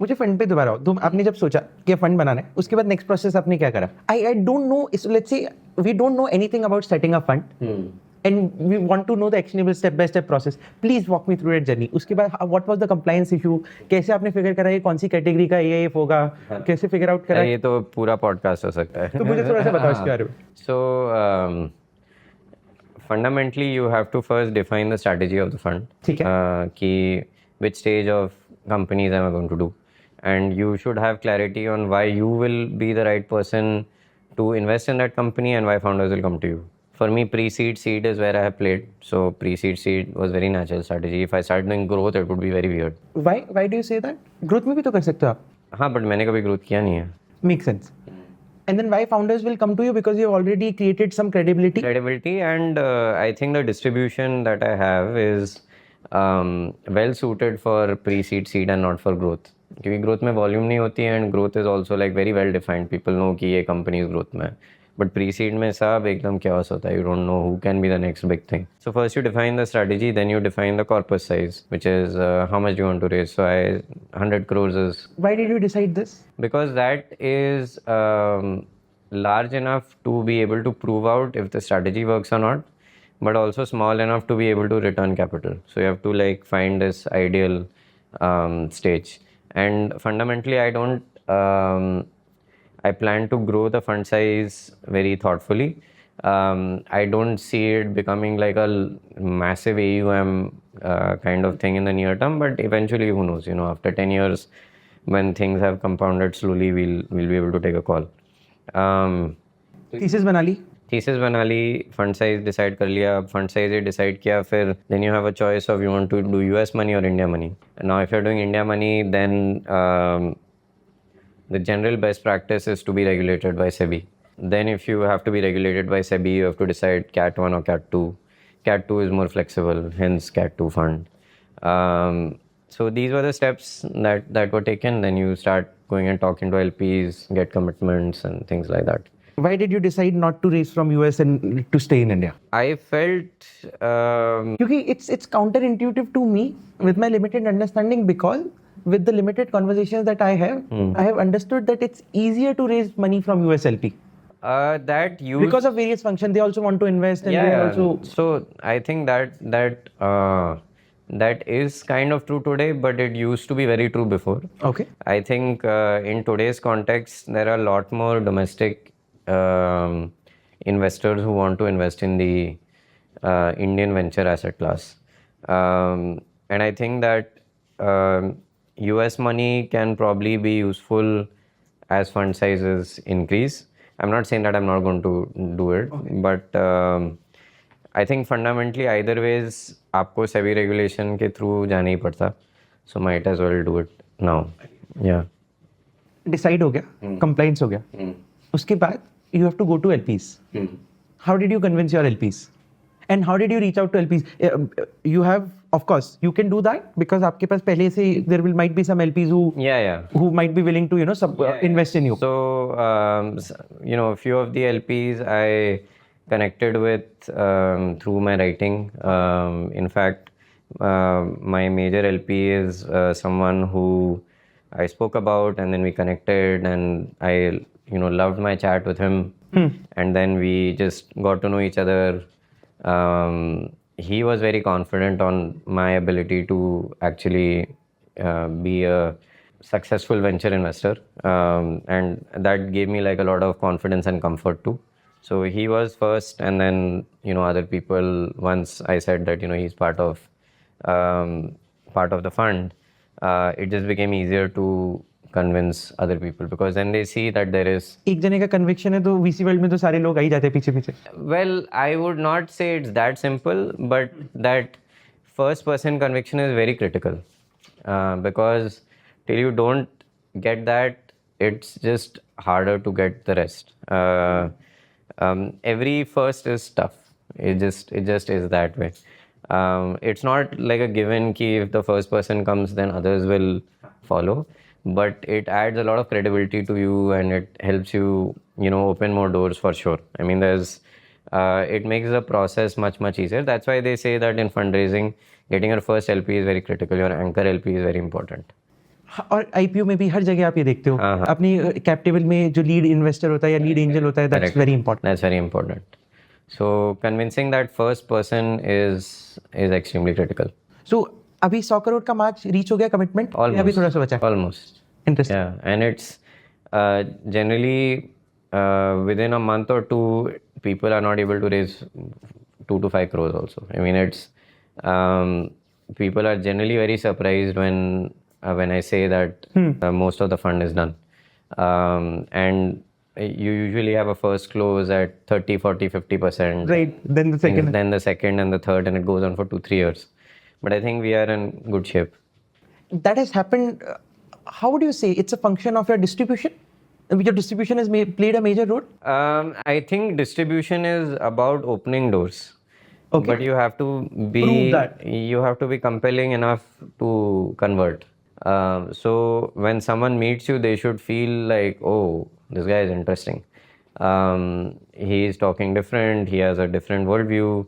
मुझे fund पे दोबारा आओ। तुम आपने जब सोचा कि फंड बनाना है, उसके बाद नेक्स्ट प्रोसेस आपने क्या करा? I don't know, let's say we don't know anything about setting a fund and we want to know the actionable step by step process. Please walk me through that journey. उसके बाद what was the compliance issue? कैसे आपने figure करा ये कौन सी category का AIF होगा? कैसे फिगर आउट करा? ये तो पूरा पॉडकास्ट हो सकता है. तो मुझे थोड़ा सा बताओ इसके बारे में. So fundamentally you have to first define the strategy of the fund. ठीक है. कि which stage of companies am I going to do, and you should have clarity on why you will be the right person to invest in that company and why founders will come to you. For me, pre-seed, seed is where I have played. So pre-seed, seed was very natural strategy. If I start doing growth, it would be very weird. Why do you say that? Growth में भी तो कर सकते हो आप. हाँ, but मैंने कभी growth किया नहीं है. Makes sense. And then why founders will come to you? Because you have already created some credibility. Credibility, and I think the distribution that I have is well suited for pre-seed, seed and not for growth. क्योंकि growth में volume नहीं होती है and growth is also like very well defined. People know कि ये company is growth में है. But pre-seed में सब एकदम chaos होता है. You don't know who can be the next big thing. So first you define the strategy, then you define the corpus size, which is how much you want to raise. So 100 crores is... Why did you decide this? Because that is large enough to be able to prove out if the strategy works or not, but also small enough to be able to return capital. So you have to like find this ideal stage. And fundamentally, I plan to grow the fund size very thoughtfully. I don't see it becoming like a massive AUM kind of thing in the near term, but eventually, who knows? You know, after 10 years, when things have compounded slowly, we'll be able to take a call. Thesis बना ली. Thesis बना ली, fund size decide कर लिया, fund size ये decide किया, फिर then you have a choice of you want to do US money or India money. And now if you're doing India money, then the general best practice is to be regulated by SEBI. Then if you have to be regulated by SEBI, you have to decide Cat 1 or Cat 2. Cat 2 is more flexible, hence Cat 2 fund. So these were the steps that were taken. Then you start going and talking to LPs, get commitments and things like that. Why did you decide not to raise from US and to stay in India? I felt... क्योंकि it's counterintuitive to me with my limited understanding, because with the limited conversations that I have understood that it's easier to raise money from US LP. Because of various functions, they also want to invest and they also... So I think that is kind of true today, but it used to be very true before. Okay. I think in today's context, there are a lot more domestic investors who want to invest in the Indian venture asset class. And I think that US money can probably be useful as fund sizes increase. I'm not saying that I'm not going to do it, but I think fundamentally either ways आपको SEBI regulation के through जाना ही पड़ता, so might as well do it now. Yeah. Decide हो गया, compliance हो गया. उसके बाद you have to go to LPs. How did you convince your LPs? And how did you reach out to LPs? You have of course you can do that because आपके पास पहले से there might be some LPs who might be willing to invest in you. So a few of the LPs I connected with through my writing. In fact, my major LP is someone who I spoke about, and then we connected, and I loved my chat with him, and then we just got to know each other. He was very confident on my ability to actually be a successful venture investor, and that gave me like a lot of confidence and comfort too. So he was first, and then other people. Once I said that he's part of the fund, it just became easier to convince other people, because then they see that there is एक जने का conviction है तो VC world में तो सारे लोग आ ही जाते हैं पीछे पीछे. well, I would not say it's that simple, but that first person conviction is very critical, because till you don't get that, it's just harder to get the rest. Every first is tough. It just is that way. It's not like a given ki if the first person comes, then others will follow. But it adds a lot of credibility to you, and it helps you, open more doors for sure. I mean, it makes the process much easier. That's why they say that in fundraising, getting your first LP is very critical. Your anchor LP is very important. और IPO में भी हर जगह आप ये देखते हो, अपनी cap table में जो लीड इन्वेस्टर होता है या लीड एंजल होता है, that's very important. That's very important. So convincing that first person is extremely critical. So अभी 100 करोड़ का मार्च रीच हो गया कमिटमेंट, या अभी थोड़ा सा बचा है? Almost. Interesting. Yeah, and it's generally within a month or two, people are not able to raise 2 to 5 crores also. I mean, it's people are generally very surprised when I say that most of the fund is done. And you usually have a first close at 30, 40, 50%. Right, then the second. Then the second and the third, and it goes on for 2-3 years. But I think we are in good shape. That has happened. How would you say it's a function of your distribution? Your distribution has played a major role? I think distribution is about opening doors. Okay. But you have to be Prove that. You have to be compelling enough to convert. So when someone meets you, they should feel like, oh, this guy is interesting. He is talking different. He has a different worldview.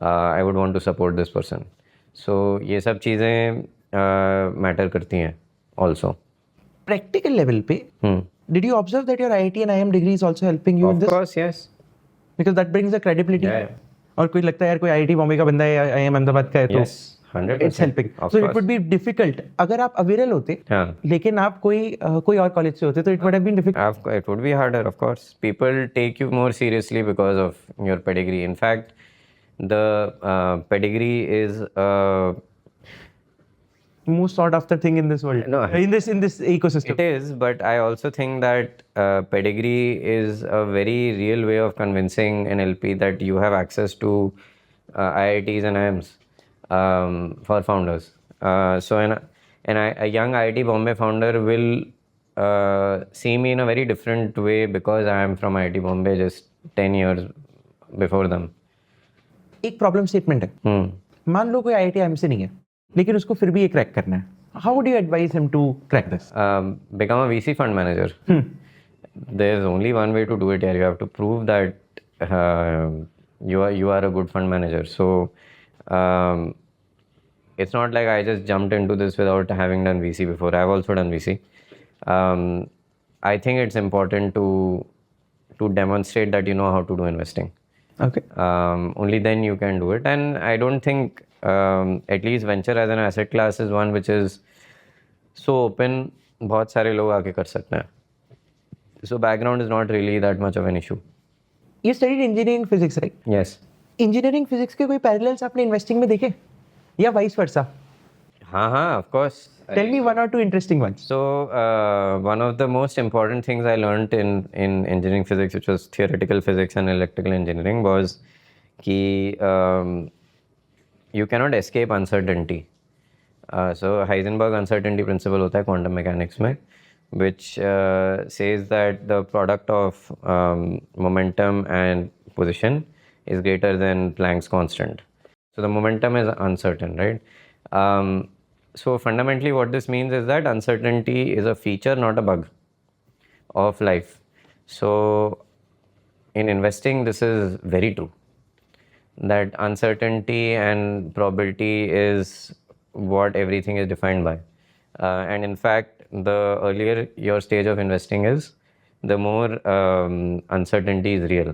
I would want to support this person. So ये सब चीजें matter करती हैं also. Practical level पे, did you observe that your IIT and IIM degree is also helping you in this? Of course, yes. Because that brings the credibility. Yeah. और कोई लगता है यार कोई IIT बॉम्बे का बंदा है या IIM अहमदाबाद का है तो Yes, 100%. it's helping. So it would be difficult. अगर आप Aviral होते, लेकिन आप कोई और कॉलेज से होते, तो it would have been difficult. It would be harder, of course. People take you more seriously because of your pedigree. In fact, the pedigree is most sought after thing in this world. No. In this ecosystem. It is, but I also think that pedigree is a very real way of convincing an LP that you have access to IITs and IIMs for founders. So a young IIT Bombay founder will see me in a very different way because I am from IIT Bombay just 10 years before them. एक problem statement है. मान लो कोई IIT IIM से नहीं है, लेकिन उसको फिर भी ये क्रैक करना है. How would you advise him to crack this? Become a VC fund manager. There's only one way to do it here. You have to prove that you are a good fund manager. So it's not like I just jumped into this without having done VC before. I've also done VC. I think it's important to demonstrate that you know how to do investing. Okay. Only then you can do it. And I don't think at least venture as an asset class is one which is so open. बहुत सारे लोग आके कर सकते हैं. So background is not really that much of an issue. You studied engineering physics, right? Yes. Engineering physics के कोई parallels आपने investing में देखे? या vice versa? हाँ, of course. Tell me one or two interesting ones. So one of the most important things I learned in engineering physics, which was theoretical physics and electrical engineering, was कि you cannot escape uncertainty. So Heisenberg uncertainty principle होता है quantum mechanics में, which says that the product of momentum and position is greater than Planck's constant. So the momentum is uncertain, right? So fundamentally, what this means is that uncertainty is a feature, not a bug of life. So in investing, this is very true. That uncertainty and probability is what everything is defined by. And in fact, the earlier your stage of investing is, the more uncertainty is real.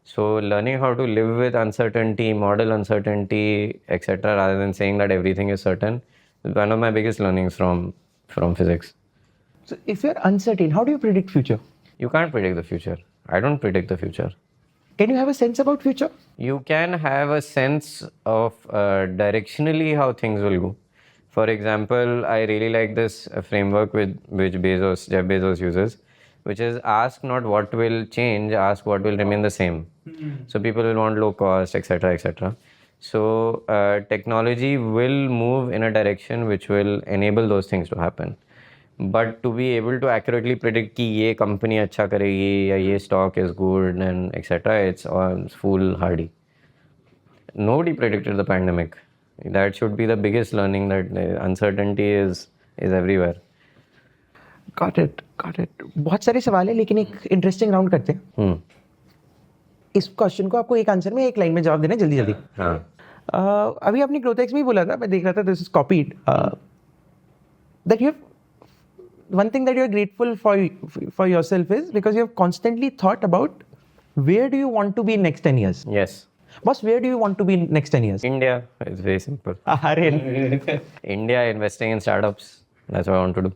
So learning how to live with uncertainty, model uncertainty, etc., rather than saying that everything is certain, is one of my biggest learnings from physics. So if you're uncertain, how do you predict future? You can't predict the future. I don't predict the future. Can you have a sense about future? You can have a sense of directionally how things will go. For example, I really like this framework which Jeff Bezos uses, which is ask not what will change, ask what will remain the same. So people will want low cost, etc., etc. So technology will move in a direction which will enable those things to happen. But to be able to accurately predict कि ये company अच्छा करेगी या ये stock is good and etc., it's foolhardy. Nobody predicted the pandemic. That should be the biggest learning, that uncertainty is everywhere. Got it. बहुत सारे सवाल है, लेकिन एक इंटरेस्टिंग राउंड करते हैं. इस क्वेश्चन को आपको एक आंसर में एक लाइन में जवाब देना है, जल्दी. हाँ. अभी आपने ग्रोथेक्स में ही बोला था, मैं देख रहा था, this is copied, that you have one thing that you're grateful for yourself is because you have constantly thought about where do you want to be in next 10 years. Yes. Boss, where do you want to be in next 10 years? India. It's very simple. India, investing in startups. That's what I want to do.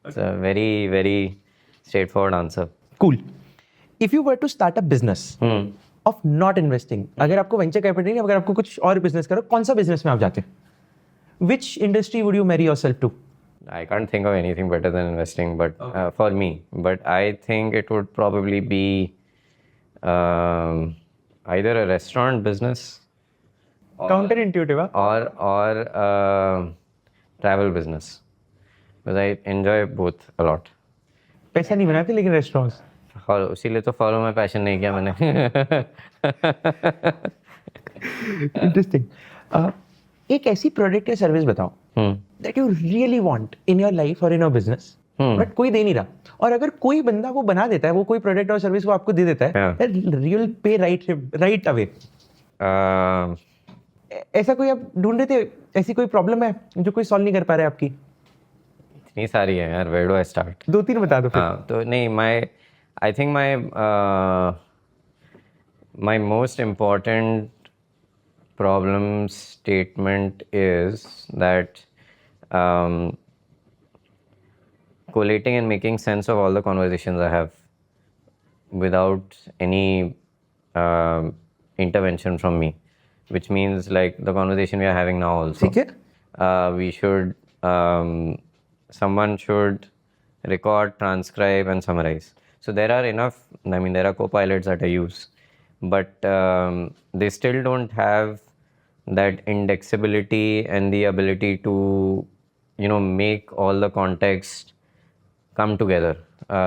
It's a very, very straightforward answer. Cool. If you were to start a business of not investing, अगर आपको venture capital नहीं, अगर आपको कुछ और business करो, कौन सा business में आप जाते? Which industry would you marry yourself to? I can't think of anything better than investing, but for me. But I think it would probably be either a restaurant business, counterintuitive, or travel business, because I enjoy both a lot. पैसा नहीं बनाते लेकिन restaurants. इसीलिए तो follow my passion नहीं किया मैंने. Interesting. एक ऐसी प्रोडक्ट या सर्विस बताओ that you really want in your life or in your business, but कोई दे नहीं रहा, और अगर कोई बंदा वो बना देता है, वो कोई प्रोडक्ट और सर्विस वो आपको दे देता है, you will pay right away. ऐसा कोई आप ढूंढ रहे थे, ऐसी कोई प्रॉब्लम है जो कोई सॉल्व नहीं कर पा रहा है आपकी? इतनी सारी है यार, where do I start? 2-3 बता दो फिर. हाँ, तो नहीं, I think my most important problem statement is that collating and making sense of all the conversations I have without any intervention from me, which means like the conversation we are having now also. ठीक है. We should, someone should record, transcribe and summarize. So there are enough, there are co-pilots that I use, but they still don't have that indexability and the ability to, make all the context come together.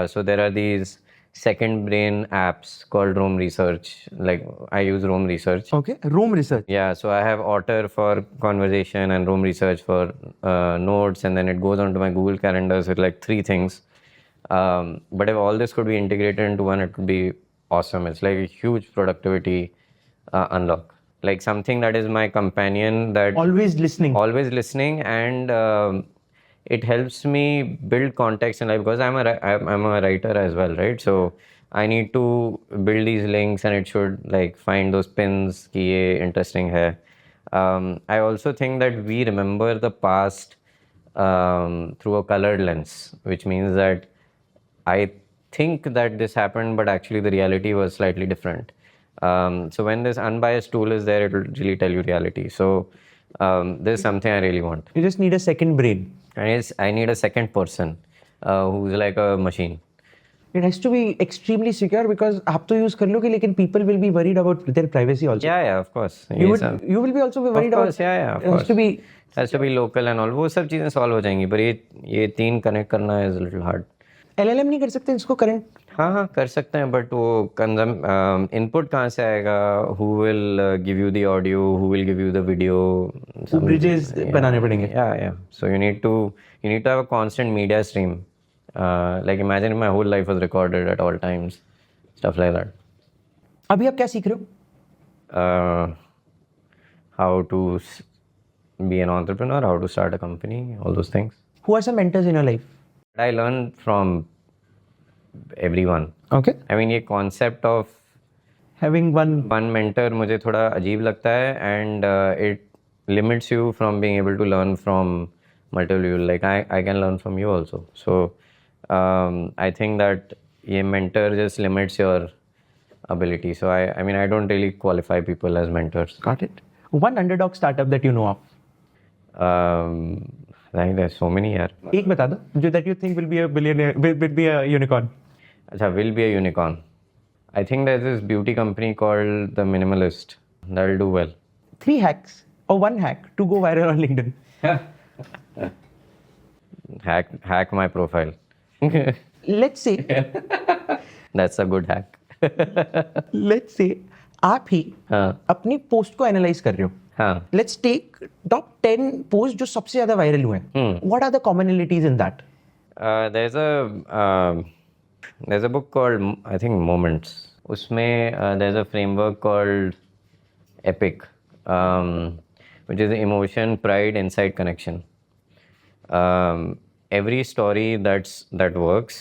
So there are these second brain apps called Roam Research. Like I use Roam Research. Okay, Roam Research. Yeah, so I have Otter for conversation and Roam Research for notes, and then it goes onto my Google calendars with like 3 things. But if all this could be integrated into one, it would be awesome. It's like a huge productivity unlock. Like something that is my companion, that always listening, and it helps me build context in life, because I'm a writer as well, right? So I need to build these links, and it should like find those pins ki ye interesting hai. I also think that we remember the past through a colored lens, which means that I think that this happened, but actually the reality was slightly different. So when this unbiased tool is there, it will really tell you reality. So this is something I really want. You just need a second brain. I need a second person who's like a machine. It has to be extremely secure, because आप तो use कर लोगे, लेकिन people will be worried about their privacy also. Yeah, of course. You will be also worried about. Of course, yeah, of course. Has to be local and all. वो सब चीजें solve हो जाएंगी, पर ये 3 connect करना is a little hard. LLM नहीं कर सकते इसको current? हाँ हाँ कर सकते हैं, बट वो कंजम इनपुट कहाँ से आएगा? Who will give you the audio, who will give you the video? वो ब्रिजेस बनाने पड़ेंगे. Yeah. So you need to have a constant media stream. Like imagine if my whole life was recorded at all times, stuff like that. अभी आप क्या सीख रहे हो? How to be an entrepreneur, how to start a company, all those things. Who are some mentors in your life? I learned from everyone. Okay. I mean, ये concept of Having one mentor मुझे थोड़ा अजीब लगता है, and it limits you from being able to learn from multiple people. Like I can learn from you also. So I think that ये mentor just limits your ability. So I mean I don't really qualify people as mentors. got it. One underdog startup that you know of. I think there's so many यार. एक बता दो जो that you think will be a billionaire, will be a unicorn. अच्छा, will be a unicorn. I think there's this beauty company called The Minimalist. That'll do well. 3 hacks or 1 hack to go viral on LinkedIn. Hack my profile. Let's say That's a good hack. let's say आप ही हाँ अपनी post को analyse कर रहे हो. हाँ. Let's take top 10 post जो सबसे ज्यादा वायरल हुए हैं. What are the commonalities in that? There's a book called I think Moments. उसमें there's a framework called EPIC, which is emotion, pride, insight, connection. Every story that works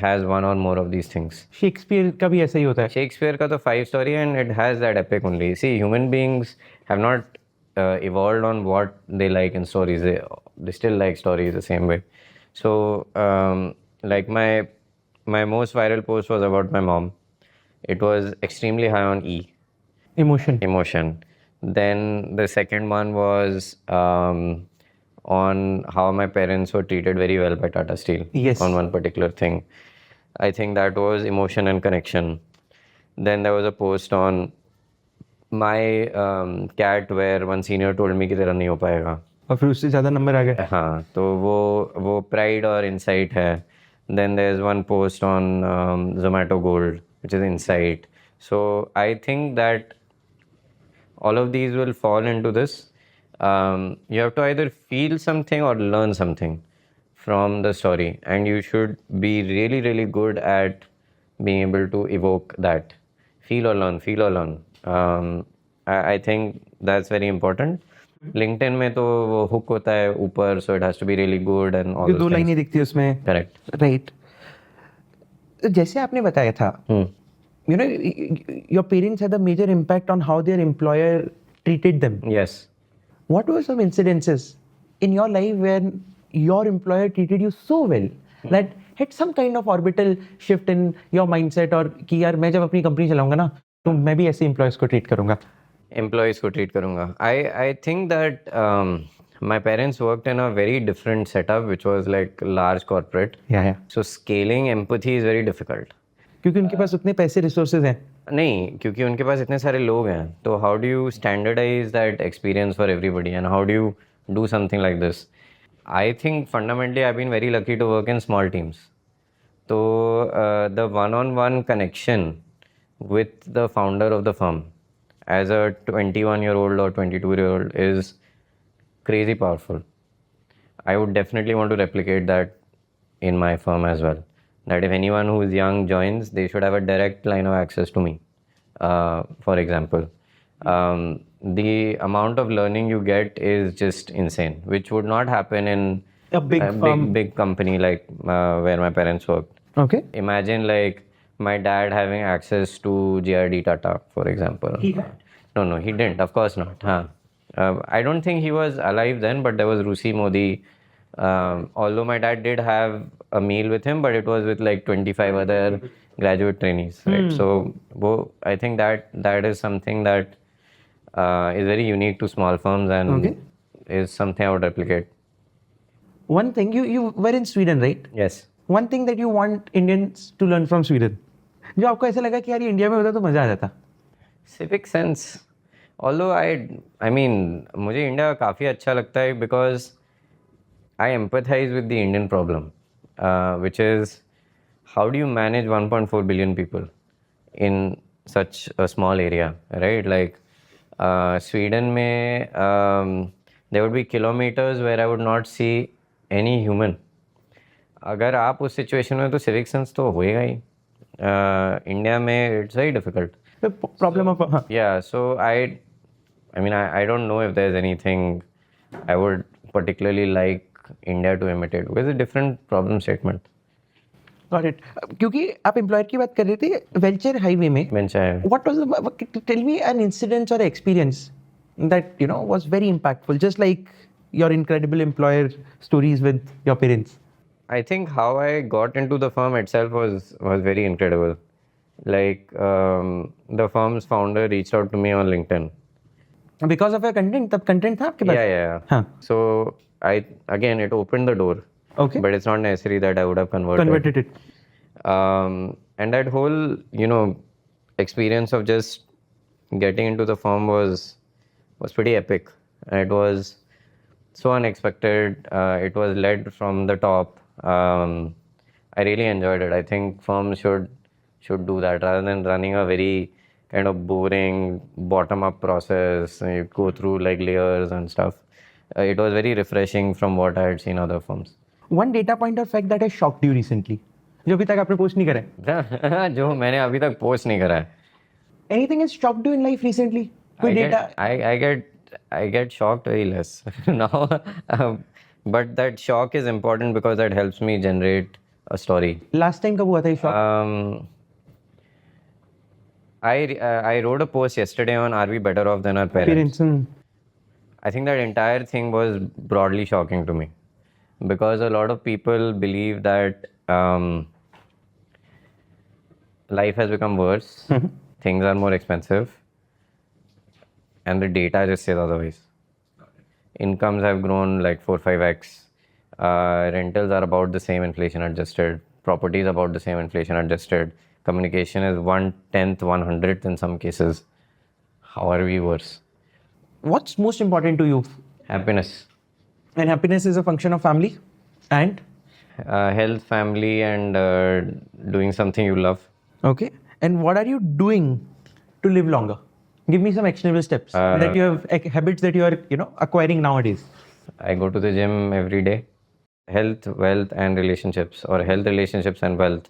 has one or more of these things. Shakespeare का भी ऐसा ही होता है. Shakespeare का तो 5 story and it has that epic only. See, human beings have not evolved on what they like in stories. They still like stories the same way. So, like my most viral post was about my mom. It was extremely high on E, Emotion. Then the second one was on how my parents were treated very well by Tata Steel. Yes. On one particular thing. I think that was emotion and connection. Then there was a post on my cat where one senior told me कि तेरा नहीं हो पाएगा. और फिर उससे ज्यादा number आ गए. हाँ, तो वो pride और insight है. Then there's one post on Zomato Gold, which is insight. So I think that all of these will fall into this. You have to either feel something or learn something from the story, and you should be really, really good at being able to evoke that. Feel or learn. I think that's very important. LinkedIn में तो वो hook होता है ऊपर, so it has to be really good and all those दो things. लाइनें दिखती है उसमें. Correct. राइट. जैसे आपने बताया था, you know, your parents had a major impact on how their employer treated them. Yes. What were some incidences in your life when your employer treated you so well that had some kind of orbital shift in your mindset, और कि यार मैं जब अपनी company चलाऊंगा ना तो मैं भी ऐसे एम्प्लॉयज को ट्रीट करूंगा? Employees को treat करूँगा. I think that my parents worked in a very different setup, which was like large corporate. Yeah. So scaling empathy is very difficult. क्योंकि उनके पास उतने पैसे रिसोर्सेज हैं. नहीं, क्योंकि उनके पास इतने सारे लोग हैं. तो how do you standardize that experience for everybody, and how do you do something like this? I think fundamentally I've been very lucky to work in small teams. So the one-on-one connection with the founder of the firm as a 21-year-old or 22-year-old is crazy powerful. I would definitely want to replicate that in my firm as well. That if anyone who is young joins, they should have a direct line of access to me. For example, the amount of learning you get is just insane, which would not happen in A big firm. big company like where my parents worked. Okay. Imagine like my dad having access to GRD Tata, for example. He had. No, he didn't. Of course not. I don't think he was alive then, but there was Rusi Modi. Although my dad did have a meal with him, but it was with like 25 other graduate trainees, right? So I think that is something that is very unique to small firms and is something I would replicate. One thing, you were in Sweden, right? Yes. One thing that you want Indians to learn from Sweden, जो आपको ऐसा लगा कि यार ये India में होता तो मजा आ जाता? Civic sense. Although I mean मुझे इंडिया काफ़ी अच्छा लगता है because I empathize with the Indian problem, which is how do you manage 1.4 billion people in such a small area, right? Like Sweden may there would be kilometers where I would not see any human. अगर आप उस situation में तो civic sense तो होएगा ही. India में it's very difficult. The problem of Yeah, so I mean, I don't know if there's anything I would particularly like India to imitate because it's a different problem statement. got it. क्योंकि आप employer की बात कर रहे थे venture highway में. Venture. What was the, tell me an incident or experience that was very impactful, just like your incredible employer stories with your parents. I think how I got into the firm itself was very incredible. Like the firm's founder reached out to me on LinkedIn. Because of your content, तब content था आपके पास? Yeah. हाँ. So it opened the door. Okay. But it's not necessary that I would have converted it. And that whole experience of just getting into the firm was pretty epic. And it was so unexpected. It was led from the top. I really enjoyed it. I think firms should do that rather than running a very kind of boring bottom-up process. You go through like layers and stuff. It was very refreshing from what I had seen other firms. One data point or fact that has shocked you recently, जो अभी तक आपने post नहीं करा है. जो मैंने अभी तक पोस्ट नहीं करा है. Anything has shocked you in life recently? कोई data? I get shocked very less now, but that shock is important because that helps me generate a story. Last time कब हुआ था ये shock? I wrote a post yesterday on are we better off than our parents? I think that entire thing was broadly shocking to me because a lot of people believe that life has become worse, things are more expensive, and the data just says otherwise. Incomes have grown like 4-5x. Rentals are about the same inflation adjusted. Property is about the same inflation adjusted. Communication is 1/10, 1/100th in some cases. How are we worse? What's most important to you? Happiness. And happiness is a function of family and? Health, family, and doing something you love. Okay. And what are you doing to live longer? Give me some actionable steps that you have, habits that you are, acquiring nowadays. I go to the gym every day. Health, wealth, and relationships, or health, relationships, and wealth,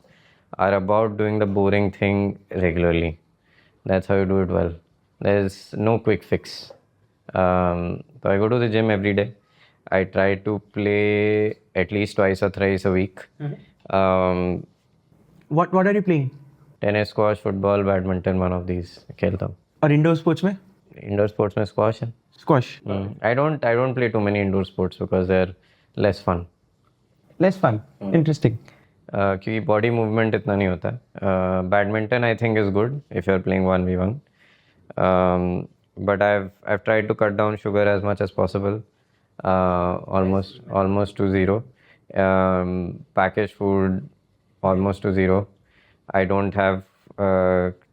are about doing the boring thing regularly. That's how you do it well. There's no quick fix. So I go to the gym every day. I try to play at least twice or thrice a week. What are you playing? Tennis, squash, football, badminton, one of these. खेलता हूँ. और indoor sports में? Indoor sports में squash है. Squash. I don't play too many indoor sports because they're less fun. Less fun. Interesting. क्योंकि body movement इतना नहीं होता है. Badminton I think is good if you're playing 1v1. But I've tried to cut down sugar as much as possible. Almost to zero. Packaged food almost to zero. I don't have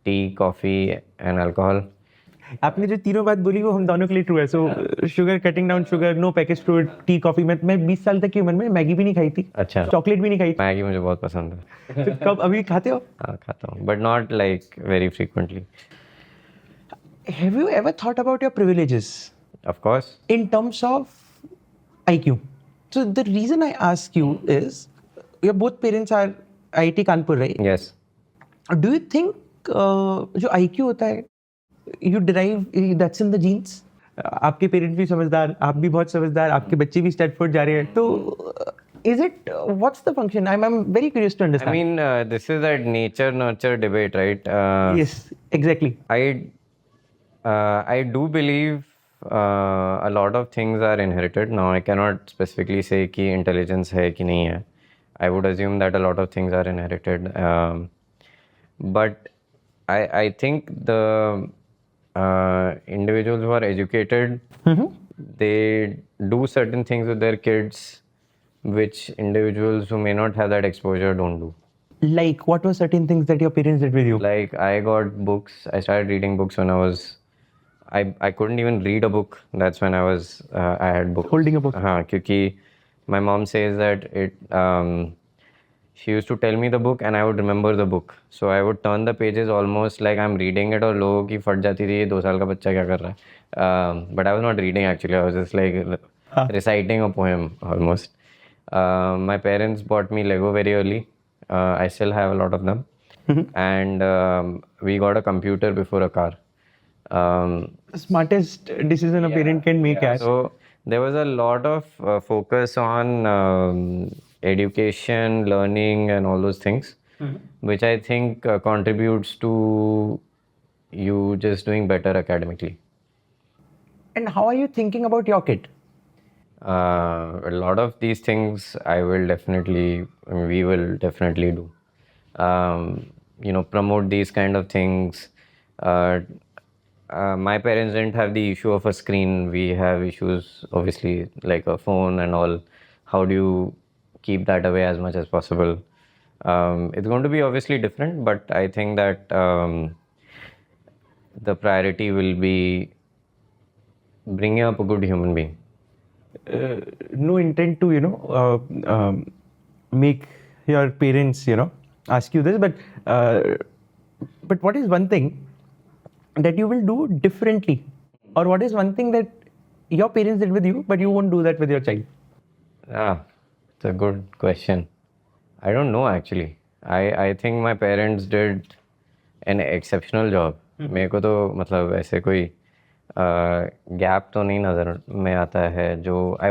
tea, coffee, and alcohol. आपने जो तीनों बात बोली वो हम दोनों के लिए ट्रू है. So sugar, cutting down sugar, no package food, tea, coffee. मैं 20 साल तक की उम्र में मैगी भी नहीं खाई थी. अच्छा. चॉकलेट भी नहीं खाई थी. मैगी मुझे बहुत पसंद है. तो कब अभी खाते हो? हाँ खाता हूँ, but not like very frequently. Have you ever thought about your privileges? Of course. In terms of IQ. So the reason I ask you is your both parents are IIT Kanpur, right? Yes. Do you think जो IQ होता है you derive that's in the genes? आपके parents भी समझदार, आप भी बहुत समझदार, आपके बच्चे भी स्टैनफोर्ड जा रहे हैं. तो is it what's the function? I'm very curious to understand. I mean, this is that nature nurture debate, right? Yes, exactly. I do believe a lot of things are inherited. Now, I cannot specifically say कि intelligence है कि नहीं है. I would assume that a lot of things are inherited. But I think the individuals who are educated, they do certain things with their kids, which individuals who may not have that exposure don't do. Like, what were certain things that your parents did with you? Like, I got books. I started reading books when I was... I couldn't even read a book. That's when I had books. Holding a book. Because my mom says that she used to tell me the book and I would remember the book. So I would turn the pages almost like I'm reading it और लोगों की फट जाती थी ये 2 साल का बच्चा क्या कर रहा है. But I was not reading actually. I was just like reciting a poem almost. My parents bought me Lego very early. I still have a lot of them. And we got a computer before a car. Smartest decision a parent can make. So there was a lot of focus on education, learning, and all those things, which I think contributes to you just doing better academically. And how are you thinking about your kid? A lot of these things we will definitely do. Promote these kind of things. My parents didn't have the issue of a screen. We have issues, obviously, like a phone and all. How do you keep that away as much as possible? It's going to be obviously different, but I think that the priority will be bringing up a good human being. No intent to, make your parents, ask you this, but what is one thing that you will do differently, or what is one thing that your parents did with you but you won't do that with your child? It's a good question. I don't know actually. I think my parents did an exceptional job. मेरे को तो मतलब ऐसे कोई gap तो नहीं नज़र में आता है जो I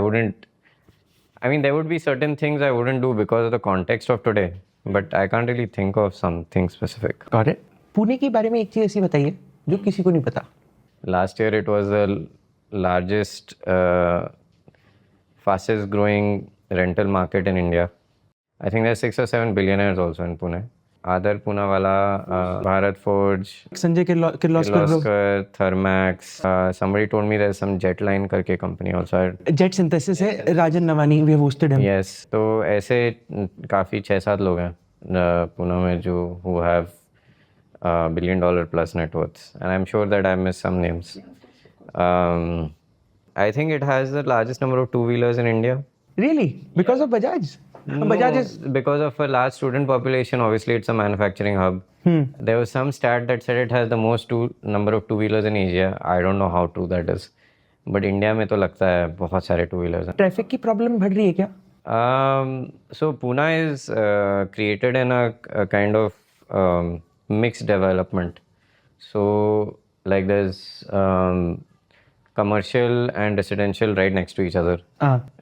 mean there would be certain things I wouldn't do because of the context of today, but I can't really think of something specific. Got it. Pune के बारे में एक चीज़ ऐसी बताइए जो किसी को नहीं पता. Last year it was the largest, fastest growing rental market in India. I think there's 6 or 7 billionaires also in Pune. Adar Poonawala, Bharat Forge, Sanjay Kirloskar, Thermax. Somebody told me there's some Jetline करके company also. Jet Synthesis है, Rajan Navani, we have hosted him. Yes, तो ऐसे काफ़ी 6-7 लोग हैं पुणे में जो who have $1 billion plus net worths, and I'm sure that I missed some names. I think it has the largest number of two-wheelers in India. Really? Because of Bajaj? No, Bajaj is because of a large student population. Obviously, it's a manufacturing hub. There was some stat that said it has the most number of two-wheelers in Asia. I don't know how true that is, but India में तो लगता है बहुत सारे two-wheelers हैं. Traffic की problem बढ़ रही है क्या? So Pune is created in a kind of mixed development. So like there's commercial and residential right next to each other,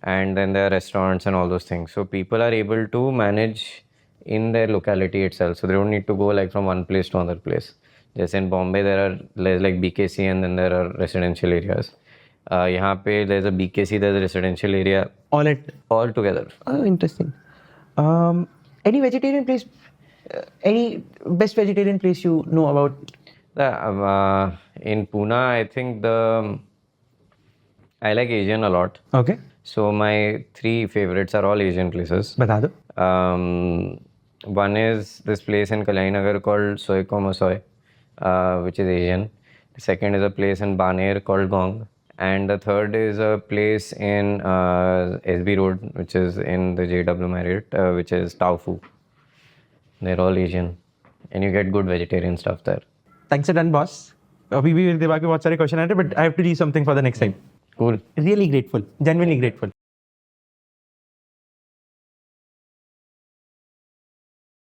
and then there are restaurants and all those things. So people are able to manage in their locality itself, so they don't need to go like from one place to another place. Just in Bombay there's like BKC and then there are residential areas. यहाँ पे there's a BKC, there's a residential area all together. Oh, interesting. Any vegetarian place, any best vegetarian place you know about? In Pune, I think I like Asian a lot. Okay. So my 3 favorites are all Asian places. बता दो. One is this place in Kalyaninagar called Soy Koma Soy, which is Asian. The second is a place in Baner called Gong. And the third is a place in SB Road, which is in the JW Marriott, which is Taufu. They're all Asian. And you get good vegetarian stuff there. Thanks a ton, boss. अभी भी दिमाग में बहुत सारे question आ रहे हैं, but I have to do something for the next time. Cool. Really grateful. Genuinely grateful.